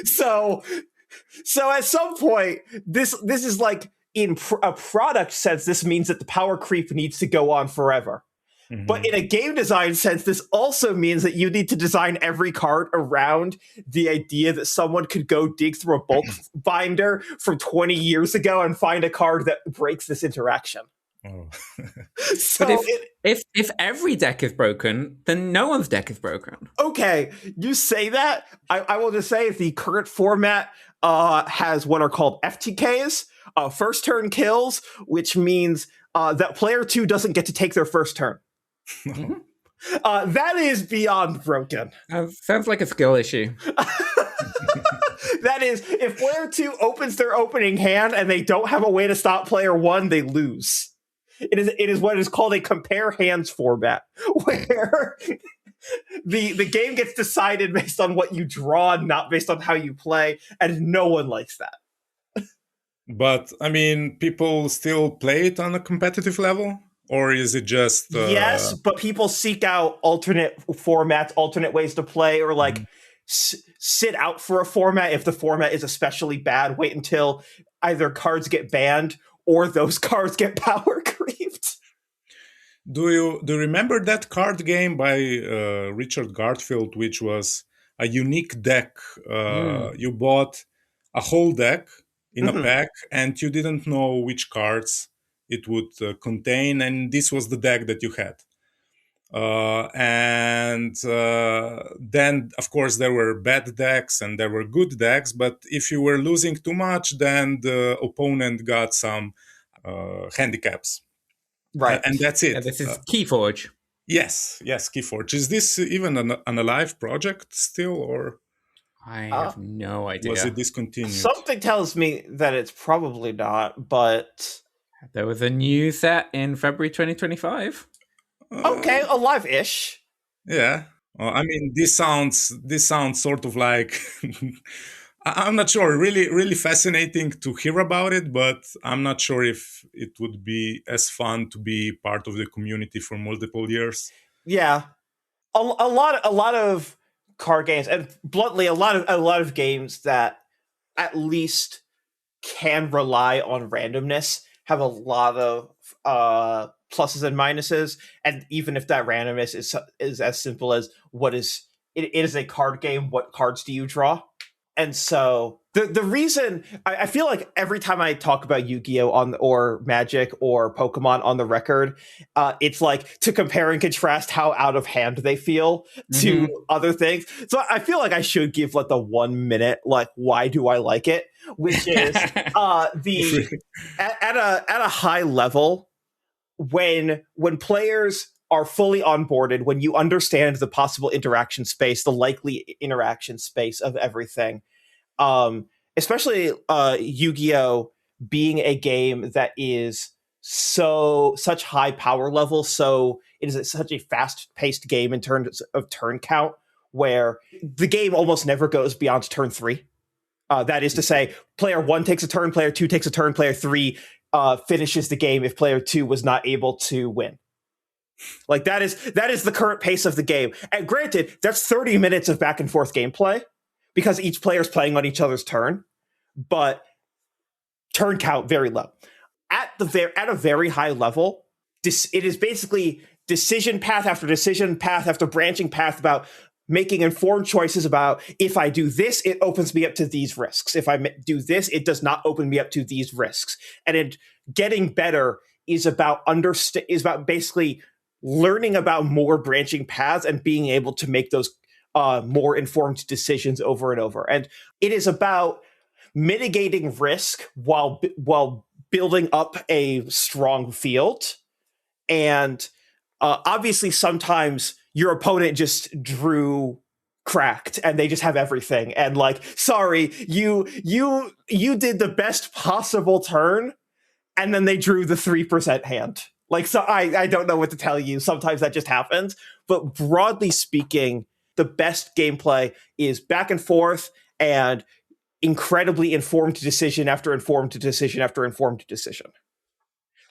So at some point, this is like, in a product sense, this means that the power creep needs to go on forever. Mm-hmm. But in a game design sense, this also means that you need to design every card around the idea that someone could go dig through a bulk binder from 20 years ago and find a card that breaks this interaction. Oh. So but if every deck is broken, then no one's deck is broken. Okay, you say that. I will just say the current format has what are called FTKs, first turn kills, which means that player 2 doesn't get to take their first turn. That is beyond broken. Sounds like a skill issue. That is, if player 2 opens their opening hand and they don't have a way to stop player 1, they lose. It is what is called a compare hands format, where the game gets decided based on what you draw, not based on how you play, and no one likes that. But, I mean, people still play it on a competitive level? or is it just Yes, but people seek out alternate formats, alternate ways to play, or like sit out for a format if the format is especially bad. Wait until either cards get banned or those cards get power creeped. Do you remember that card game by Richard Garfield, which was a unique deck? You bought a whole deck in a pack, and you didn't know which cards it would contain, and this was the deck that you had. Then, of course, there were bad decks and there were good decks, but if you were losing too much, then the opponent got some handicaps. Right. And that's it. Yeah, this is Keyforge. Yes, Keyforge. Is this even an alive project still, or I have no idea. was it discontinued? Something tells me that it's probably not, but there was a new set in February 2025. Okay, alive-ish. Yeah. I mean, this sounds sort of like I'm not sure. Really fascinating to hear about it, but I'm not sure if it would be as fun to be part of the community for multiple years. Yeah, a lot of card games, and bluntly, a lot of games that at least can rely on randomness have a lot of pluses and minuses. And even if that randomness is as simple as it is a card game, what cards do you draw? And so the reason I feel like every time I talk about Yu-Gi-Oh! Or Magic or Pokemon on the record, it's like to compare and contrast how out of hand they feel to other things. So I feel like I should give like the 1 minute, like, why do I like it? Which is at a high level, when players are fully onboarded, when you understand the possible interaction space, the likely interaction space of everything, especially Yu-Gi-Oh! Being a game that is such high power level, so it is such a fast-paced game in terms of turn count, where the game almost never goes beyond turn 3. That is to say, player 1 takes a turn, player 2 takes a turn, player 3 finishes the game if player 2 was not able to win. Like that is the current pace of the game. And granted, that's 30 minutes of back and forth gameplay because each player is playing on each other's turn, but turn count very low. At a very high level, it is basically decision path after branching path about making informed choices about, if I do this, it opens me up to these risks. If I do this, it does not open me up to these risks. And getting better is about basically learning about more branching paths and being able to make those more informed decisions over and over. And it is about mitigating risk while building up a strong field. And obviously, sometimes your opponent just drew cracked and they just have everything. And like, sorry, you did the best possible turn, and then they drew the 3% hand. Like, so I don't know what to tell you. Sometimes that just happens. But broadly speaking, the best gameplay is back and forth and incredibly informed decision after informed decision after informed decision.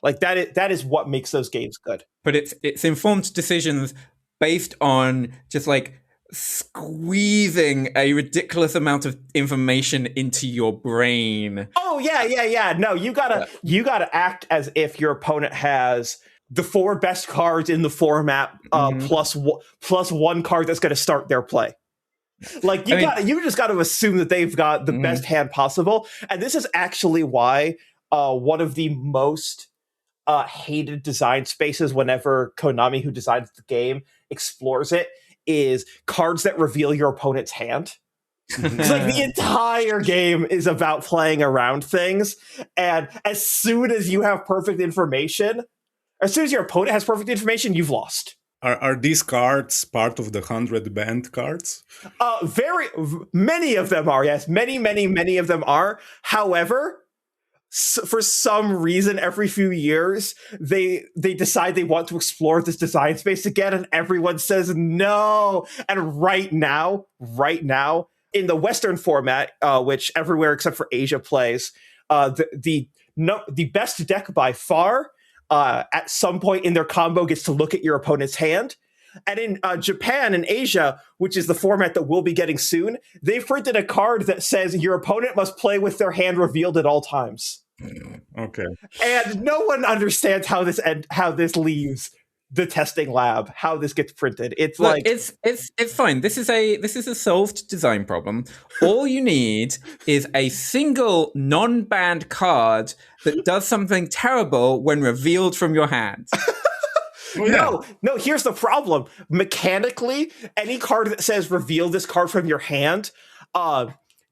Like that is what makes those games good. But it's informed decisions based on just like squeezing a ridiculous amount of information into your brain. Oh yeah. No, you gotta act as if your opponent has the 4 best cards in the format, plus one card that's going to start their play. Like you just got to assume that they've got the best hand possible, and this is actually why one of the most hated design spaces, whenever Konami, who designs the game, explores it, is cards that reveal your opponent's hand. It's like the entire game is about playing around things, and as soon as you have perfect information, as soon as your opponent has perfect information, you've lost. Are these cards part of the 100 banned cards? Very many of them are. Yes, many of them are. However, for some reason, every few years, they decide they want to explore this design space again, and everyone says no. And right now, in the Western format, which everywhere except for Asia plays, the best deck by far at some point in their combo gets to look at your opponent's hand. And in Japan and Asia, which is the format that we'll be getting soon, they've printed a card that says your opponent must play with their hand revealed at all times. Okay. And no one understands how this leaves the testing lab, how this gets printed. It's Look, like it's fine. This is a solved design problem. All you need is a single non-banned card that does something terrible when revealed from your hand. Oh, yeah. No, here's the problem. Mechanically, any card that says reveal this card from your hand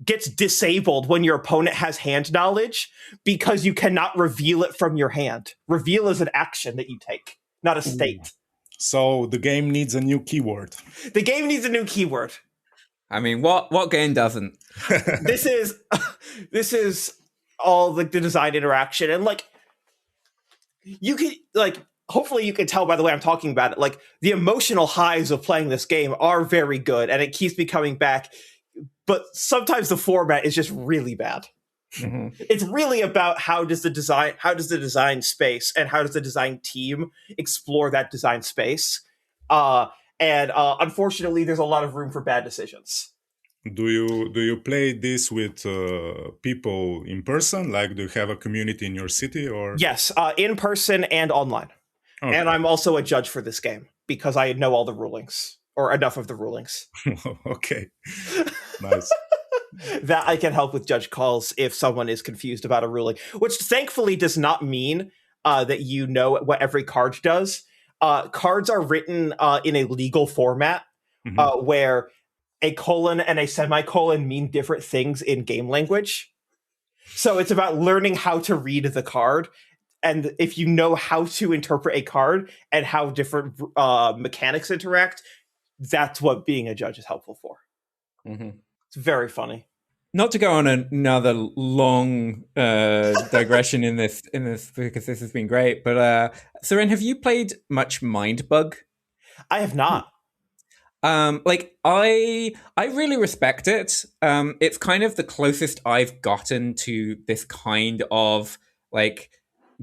gets disabled when your opponent has hand knowledge because you cannot reveal it from your hand. Reveal is an action that you take, not a state. So the game needs a new keyword. The game needs a new keyword. I mean, what game doesn't? This is all like the design interaction, and like you can like hopefully you can tell by the way I'm talking about it, like the emotional highs of playing this game are very good and it keeps me coming back, but sometimes the format is just really bad. Mm-hmm. It's really about how does the design space and how does the design team explore that design space, and unfortunately there's a lot of room for bad decisions. Do you play this with people in person? Like, do you have a community in your city, or? Yes, in person and online. Okay. And I'm also a judge for this game because I know all the rulings, or enough of the rulings. Okay, nice. That I can help with judge calls if someone is confused about a ruling, which thankfully does not mean that you know what every card does. Cards are written in a legal format where a colon and a semicolon mean different things in game language. So it's about learning how to read the card. And if you know how to interpret a card and how different mechanics interact, that's what being a judge is helpful for. Mm-hmm. It's very funny. Not to go on another long digression in this because this has been great, but Syrenne, have you played much Mindbug? I have not. Like I really respect it. It's kind of the closest I've gotten to this kind of like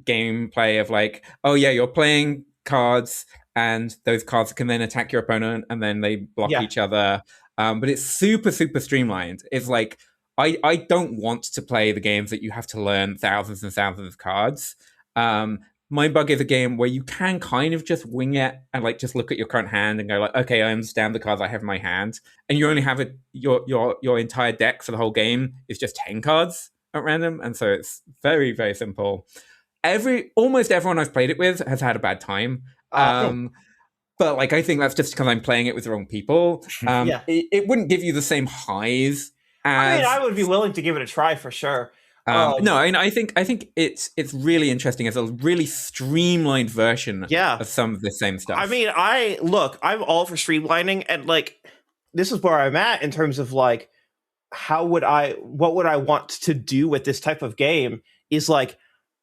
gameplay of like, oh yeah, you're playing cards and those cards can then attack your opponent and then they block each other. But it's super, super streamlined. It's like, I don't want to play the games that you have to learn thousands and thousands of cards. Mindbug is a game where you can kind of just wing it and like just look at your current hand and go like, okay, I understand the cards I have in my hand, and you only have your entire deck for the whole game is just 10 cards at random, and so it's very, very simple. Almost everyone I've played it with has had a bad time. But like I think that's just because I'm playing it with the wrong people. It wouldn't give you the same highs. I mean, I would be willing to give it a try for sure. No, I think it's really interesting as a really streamlined version of some of the same stuff. I mean, I'm all for streamlining, and like this is where I'm at in terms of like what would I want to do with this type of game is like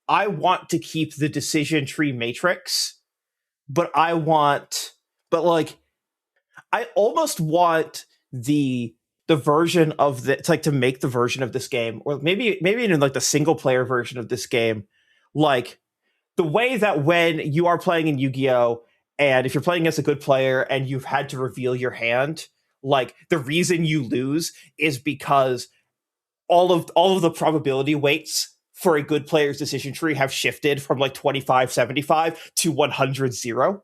I want to keep the decision tree matrix, but I almost want the version of the it's like to make the version of this game, or maybe even like the single player version of this game, like the way that when you are playing in Yu-Gi-Oh! And if you're playing against a good player and you've had to reveal your hand, like the reason you lose is because all of the probability weights for a good player's decision tree have shifted from like 25-75 to 100-0,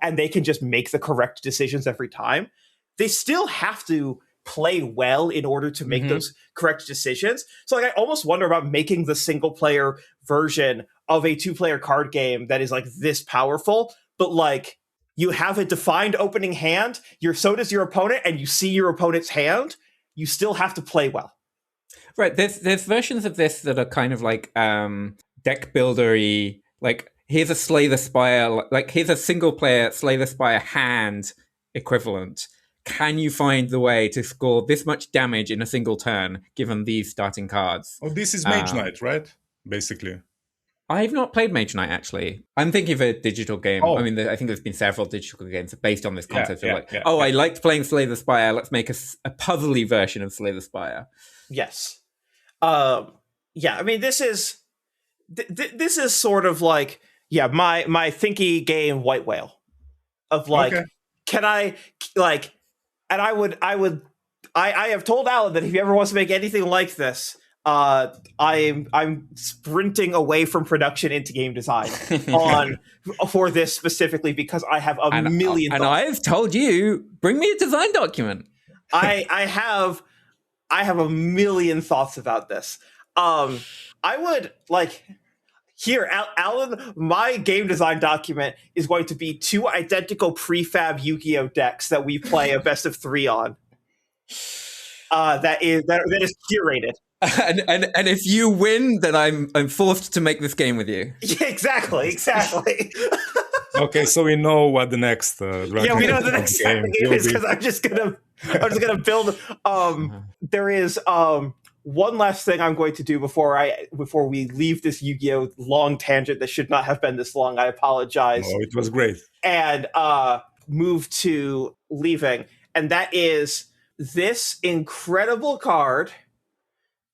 and they can just make the correct decisions every time. They still have to play well in order to make those correct decisions. So like I almost wonder about making the single player version of a 2-player card game that is like this powerful, but like you have a defined opening hand, so does your opponent, and you see your opponent's hand, you still have to play well. Right, there's versions of this that are kind of like deck builder-y, like here's a Slay the Spire, like here's a single player Slay the Spire hand equivalent. Can you find the way to score this much damage in a single turn, given these starting cards? Oh, this is Mage Knight, right? Basically. I've not played Mage Knight, actually. I'm thinking of a digital game. I mean, I think there's been several digital games based on this concept I liked playing Slay the Spire. Let's make a puzzly version of Slay the Spire. Yes. I mean, this is sort of like, Yeah, my thinky game White Whale of like, Okay. can I like, and I have told Alan that if he ever wants to make anything like this, I'm sprinting away from production into game design on for this specifically because I have a million and thoughts. I've told you, bring me a design document. I have a million thoughts about this. I would like here, Alan. My game design document is going to be 2 identical prefab Yu-Gi-Oh decks that we play a best of 3 on. That is curated. And if you win, then I'm forced to make this game with you. Yeah, exactly. Okay, so we know what the next Yeah, we know the next game is because I'm just gonna build. There is one last thing I'm going to do before we leave this Yu-Gi-Oh long tangent that should not have been this long. I apologize. Oh, it was great. And move to leaving, and that is this incredible card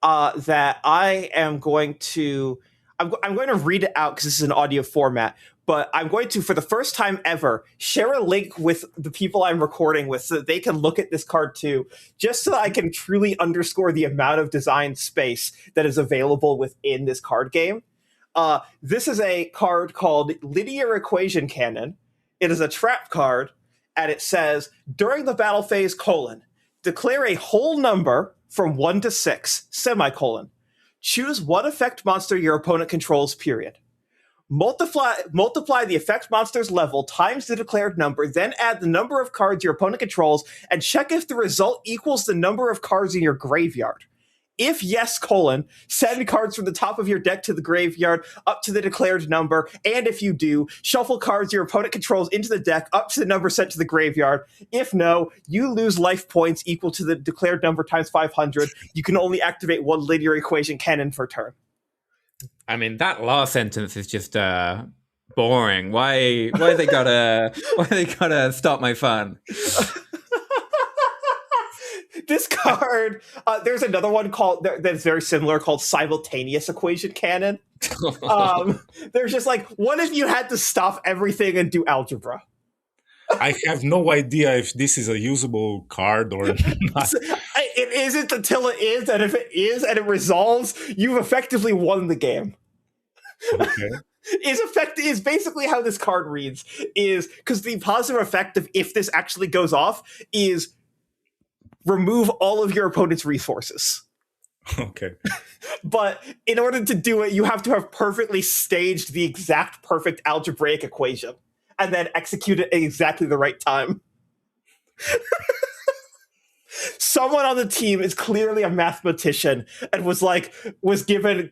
that I am going to. I'm going to read it out because this is an audio format, but I'm going to, for the first time ever, share a link with the people I'm recording with so that they can look at this card too, just so that I can truly underscore the amount of design space that is available within this card game. This is a card called Linear Equation Cannon. It is a trap card, and it says, during the battle phase, declare a whole number from 1 to 6, semicolon. Choose one effect monster your opponent controls, period. Multiply the effect monster's level times the declared number, then add the number of cards your opponent controls, and check if the result equals the number of cards in your graveyard. If yes, send cards from the top of your deck to the graveyard up to the declared number, and if you do, shuffle cards your opponent controls into the deck up to the number sent to the graveyard. If no, you lose life points equal to the declared number times 500. You can only activate 1 linear equation cannon per turn. I mean, that last sentence is just boring. Why they gotta stop my fun? This card, there's another one called that's very similar called Simultaneous Equation Cannon. There's just like, what if you had to stop everything and do algebra? I have no idea if this is a usable card or not. It isn't until it is, and if it is and it resolves, you've effectively won the game. Okay. Is basically how this card reads, is because the positive effect of if this actually goes off is remove all of your opponent's resources. Okay. But in order to do it, you have to have perfectly staged the exact perfect algebraic equation and then execute it at exactly the right time. Someone on the team is clearly a mathematician and was given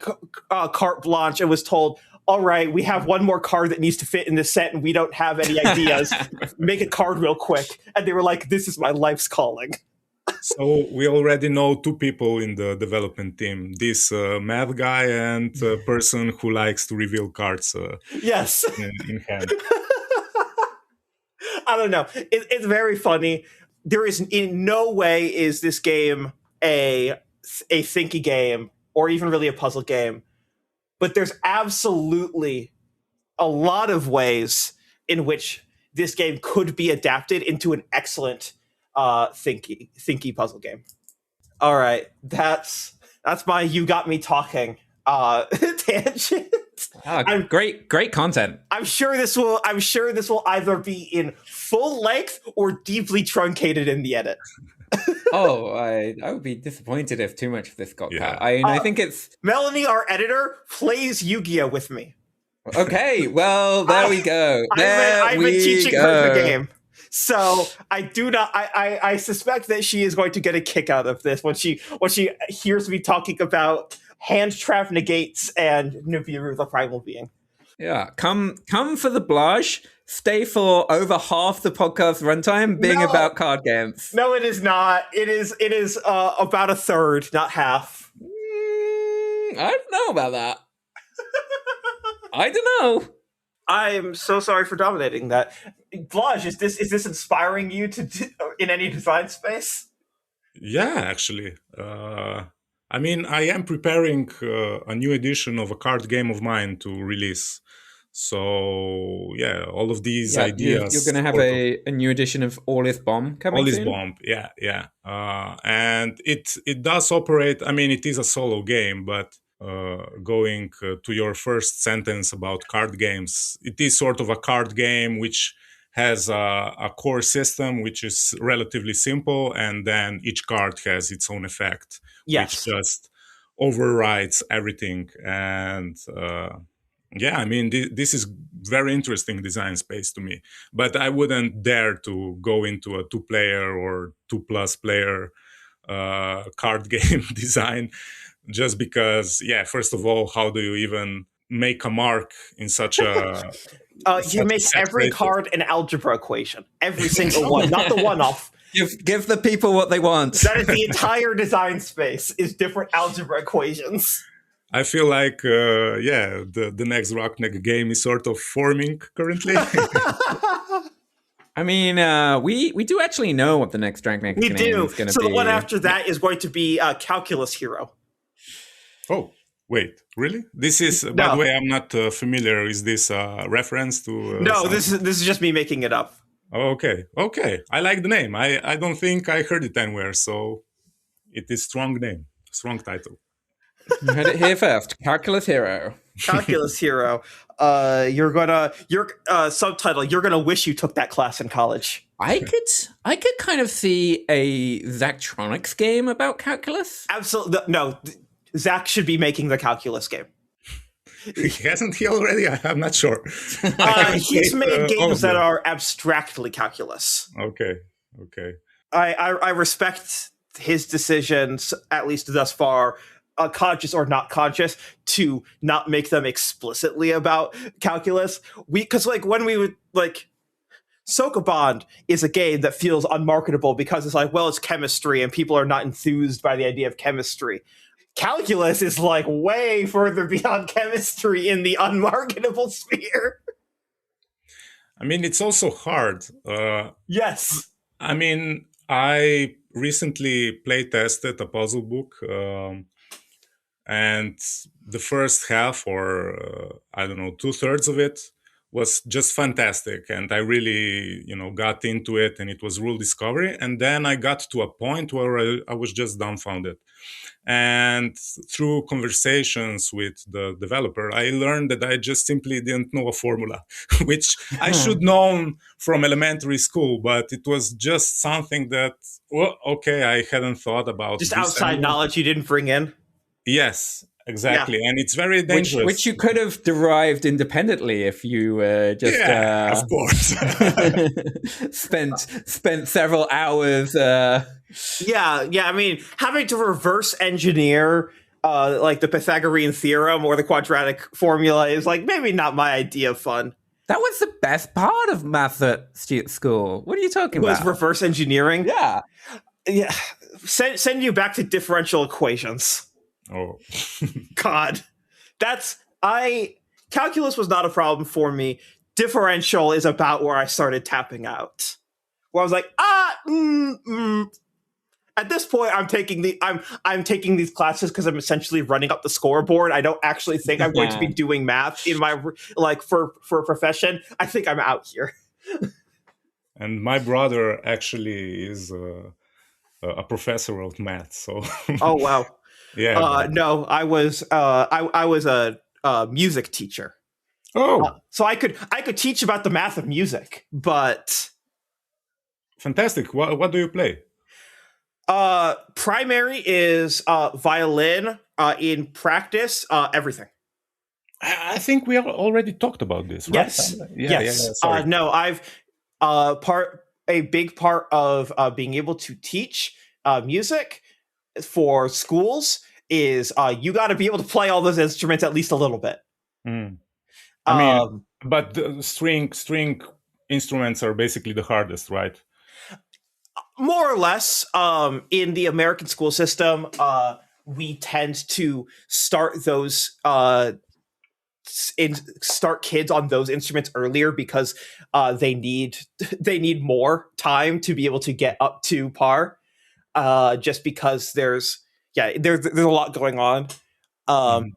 carte blanche and was told, all right, we have one more card that needs to fit in this set and we don't have any ideas. Make a card real quick. And they were like, this is my life's calling. So we already know 2 people in the development team. This math guy and a person who likes to reveal cards yes. in hand. I don't know. It's very funny. There is in no way is this game a thinky game or even really a puzzle game. But there's absolutely a lot of ways in which this game could be adapted into an excellent thinky puzzle game. All right, that's my you got me talking tangent. Great content. I'm sure this will either be in full length or deeply truncated in the edit. I would be disappointed if too much of this got cut. I think it's Melanie, our editor, plays Yu-Gi-Oh with me. Okay, well there we go. I've been teaching her the game. So I suspect that she is going to get a kick out of this when she hears me talking about hand trap negates and Nibiru, the primal being. Yeah, come for the Blaž. Stay for over half the podcast runtime being about card games. No, it is not. It is about a third, not half. I don't know about that. I don't know. I'm so sorry for dominating that. Blaž, is this inspiring you to in any design space? Yeah, actually. I mean, I am preparing a new edition of a card game of mine to release. So yeah, all of these Yeah, you're ideas going to have sort of a new edition of All Is Bomb coming all is soon. bomb. Yeah. And it does operate. I mean, it is a solo game, but going to your first sentence about card games, it is sort of a card game which has a core system which is relatively simple, and then each card has its own effect, which Yes. just overrides everything. And yeah, I mean, this is very interesting design space to me, but I wouldn't dare to go into a 2-player or 2+ player card game design, just because, yeah, first of all, how do you even make a mark in such a You such a make set every ratio? card an algebra equation. Every single one, not the one-off. Give the people what they want. That is the entire design space, is different algebra equations. I feel like, yeah, the next Rockneck game is sort of forming currently. I mean, we do actually know what the next Dragnet We game do. is going to So be. the one after that is going to be Calculus Hero. Oh, wait, really? This is, by the way, I'm not familiar. Is this a reference to? No, something? this is just me making it up. Oh, okay. I like the name. I don't think I heard it anywhere, so it is strong name, strong title. You heard it here first. Calculus Hero. Calculus Hero. Your subtitle. You're gonna wish you took that class in college. I could kind of see a Zachtronics game about calculus. Absolutely no. Zach should be making the calculus game. Hasn't he already? I'm not sure. He's made games that are abstractly calculus. Okay. I respect his decisions, at least thus far, conscious or not conscious, to not make them explicitly about calculus. Because when we would Sokobond is a game that feels unmarketable because it's like, well, it's chemistry and people are not enthused by the idea of chemistry. Calculus is like way further beyond chemistry in the unmarketable sphere. I mean, it's also hard. Yes. I mean, I recently play tested a puzzle book, and the first half, or I don't know, 2/3 of it, was just fantastic, and I really, got into it, and it was rule discovery. And then I got to a point where I was just dumbfounded. And through conversations with the developer, I learned that I just simply didn't know a formula, which I should known from elementary school, but it was just something that, I hadn't thought about. Just outside knowledge you didn't bring in. Yes, exactly. Yeah. And it's very dangerous. Which you could have derived independently if you just of course spent several hours Yeah, I mean, having to reverse engineer the Pythagorean theorem or the quadratic formula is maybe not my idea of fun. That was the best part of math at school. What are you talking about? Was reverse engineering? Yeah. Send you back to differential equations. Oh. God. Calculus was not a problem for me. Differential is about where I started tapping out. Where I was like, At this point, I'm taking these classes because I'm essentially running up the scoreboard. I don't actually think I'm going to be doing math in my for a profession. I think I'm out here. And my brother actually is a professor of math. So. Oh wow. Yeah. No, I was a music teacher. Oh. So I could teach about the math of music, but. Fantastic. What do you play? Primary is violin. In practice, everything. I think we already talked about this, right? Yes. Yes. Sorry. No, I've a big part of being able to teach music for schools is you got to be able to play all those instruments at least a little bit. I mean, but the string instruments are basically the hardest, right? More or less. In the American school system, we tend to start those start kids on those instruments earlier because they need more time to be able to get up to par. Just because there's a lot going on. I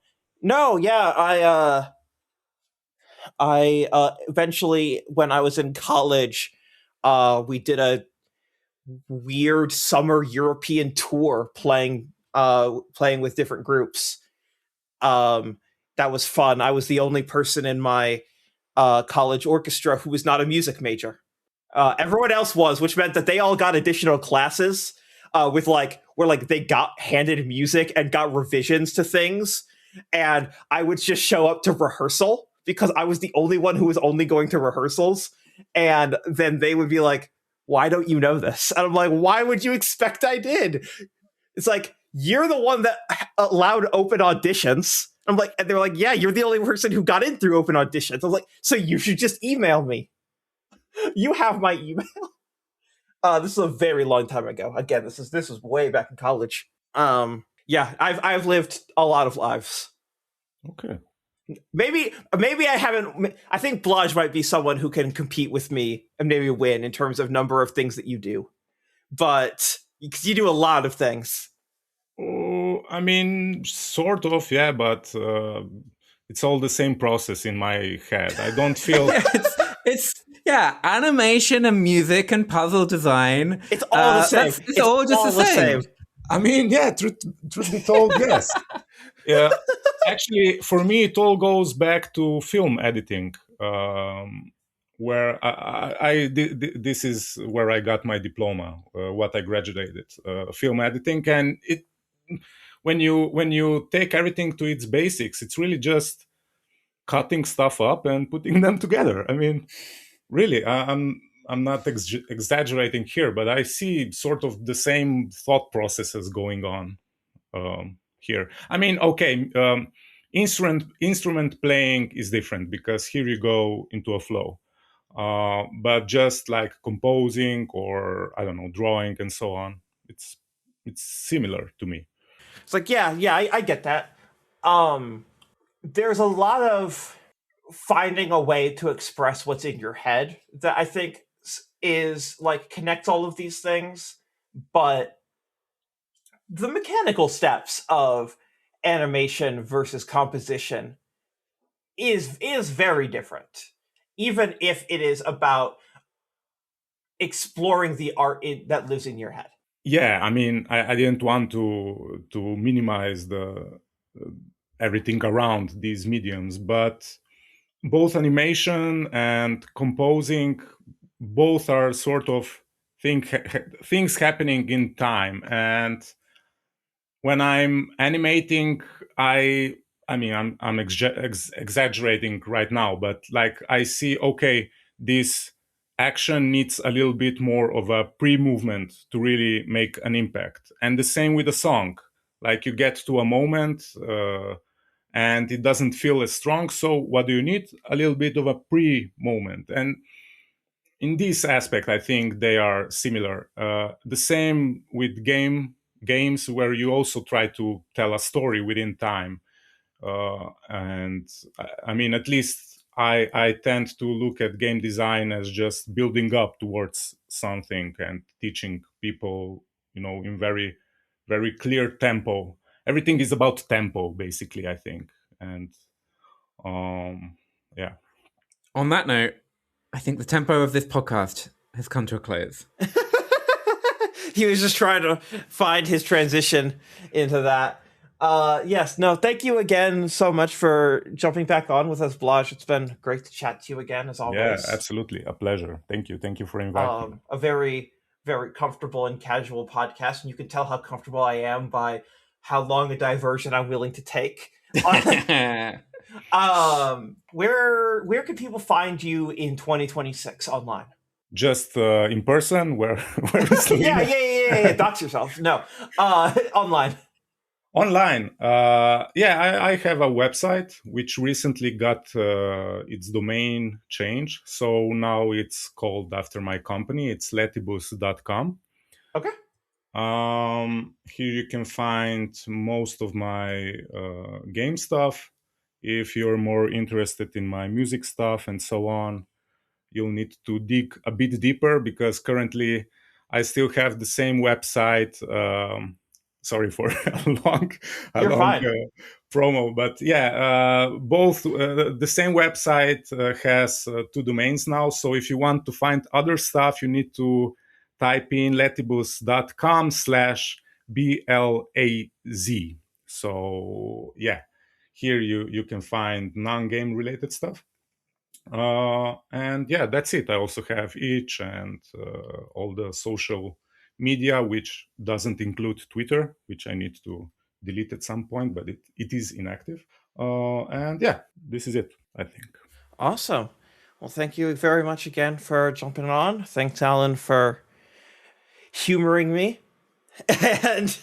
I eventually, when I was in college, we did a weird summer European tour playing with different groups. That was fun. I was the only person in my college orchestra who was not a music major. Everyone else was, which meant that they all got additional classes with like where like they got handed music and got revisions to things, and I would just show up to rehearsal because I was the only one who was only going to rehearsals, and then they would be like, "Why don't you know this?" And I'm like, "Why would you expect I did?" It's like you're the one that allowed open auditions. I'm like, and they're like, "Yeah, you're the only person who got in through open auditions." I'm like, "So you should just email me." You have my email. This is a very long time ago. Again, this is way back in college. Yeah, I've lived a lot of lives. Okay. Maybe I haven't. I think Blaž might be someone who can compete with me and maybe win in terms of number of things that you do, but because you do a lot of things. Oh, I mean, sort of, yeah, but it's all the same process in my head. I don't feel. It's animation and music and puzzle design. It's all the same. It's all just the same. I mean, yeah, truth be told, yes. Yeah, actually, for me, it all goes back to film editing, where this is where I got my diploma, what I graduated, film editing, and it when you take everything to its basics, it's really just cutting stuff up and putting them together. I mean, really, I'm not exaggerating here, but I see sort of the same thought processes going on here. I mean, okay, instrument playing is different because here you go into a flow. But just like composing or I don't know, drawing and so on, it's similar to me. It's like yeah, I get that. There's a lot of finding a way to express what's in your head that I think is like connects all of these things, but the mechanical steps of animation versus composition is very different, even if it is about exploring the art that lives in your head. Yeah, I mean, I didn't want to minimize the everything around these mediums, but both animation and composing, both are sort of things happening in time. And when I'm animating, I mean, I'm exaggerating right now, but like I see, okay, this action needs a little bit more of a pre-movement to really make an impact. And the same with a song. Like you get to a moment and it doesn't feel as strong. So what do you need? A little bit of a pre-moment. And in this aspect, I think they are similar. The same with games where you also try to tell a story within time. And I mean, at least I tend to look at game design as just building up towards something and teaching people, in very, very clear tempo. Everything is about tempo, basically, I think. And yeah. On that note, I think the tempo of this podcast has come to a close. He was just trying to find his transition into that. Yes, no, thank you again so much for jumping back on with us, Blaž. It's been great to chat to you again, as always. Yeah, absolutely. A pleasure. Thank you. Thank you for inviting me. A very, very comfortable and casual podcast, and you can tell how comfortable I am by how long a diversion I'm willing to take. Where can people find you in 2026 online? Just in person, where is yeah. Dox yourself. No, online. Online. I have a website which recently got its domain changed. So now it's called after my company. It's letibus.com. Okay. Here you can find most of my game stuff. If you're more interested in my music stuff and so on, you'll need to dig a bit deeper because currently I still have the same website Sorry for a long, You're fine. promo, but yeah, both the same website has two domains now. So if you want to find other stuff, you need to type in letibus.com/BLAZ. So yeah, here you can find non-game related stuff. And yeah, that's it. I also have itch and all the social media, which doesn't include Twitter, which I need to delete at some point, but it is inactive. And yeah, this is it, I think. Awesome. Well, thank you very much again for jumping on. Thanks, Alan, for humoring me. And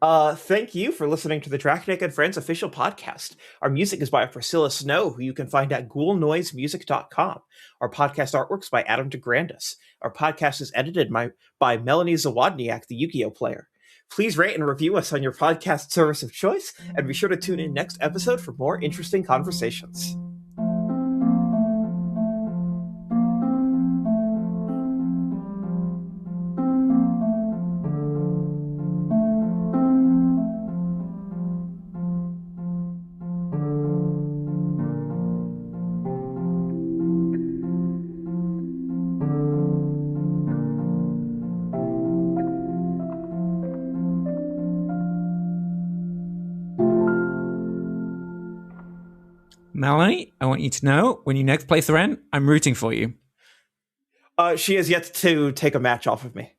thank you for listening to the Draconic and Friends official podcast. Our music is by Priscilla Snow, who you can find at ghoulnoisemusic.com. Our podcast artwork's by Adam DeGrandis. Our podcast is edited by Melanie Zawodniak, the Yu-Gi-Oh player. Please rate and review us on your podcast service of choice, and be sure to tune in next episode for more interesting conversations. Melanie, I want you to know, when you next play Syrenne, I'm rooting for you. She has yet to take a match off of me.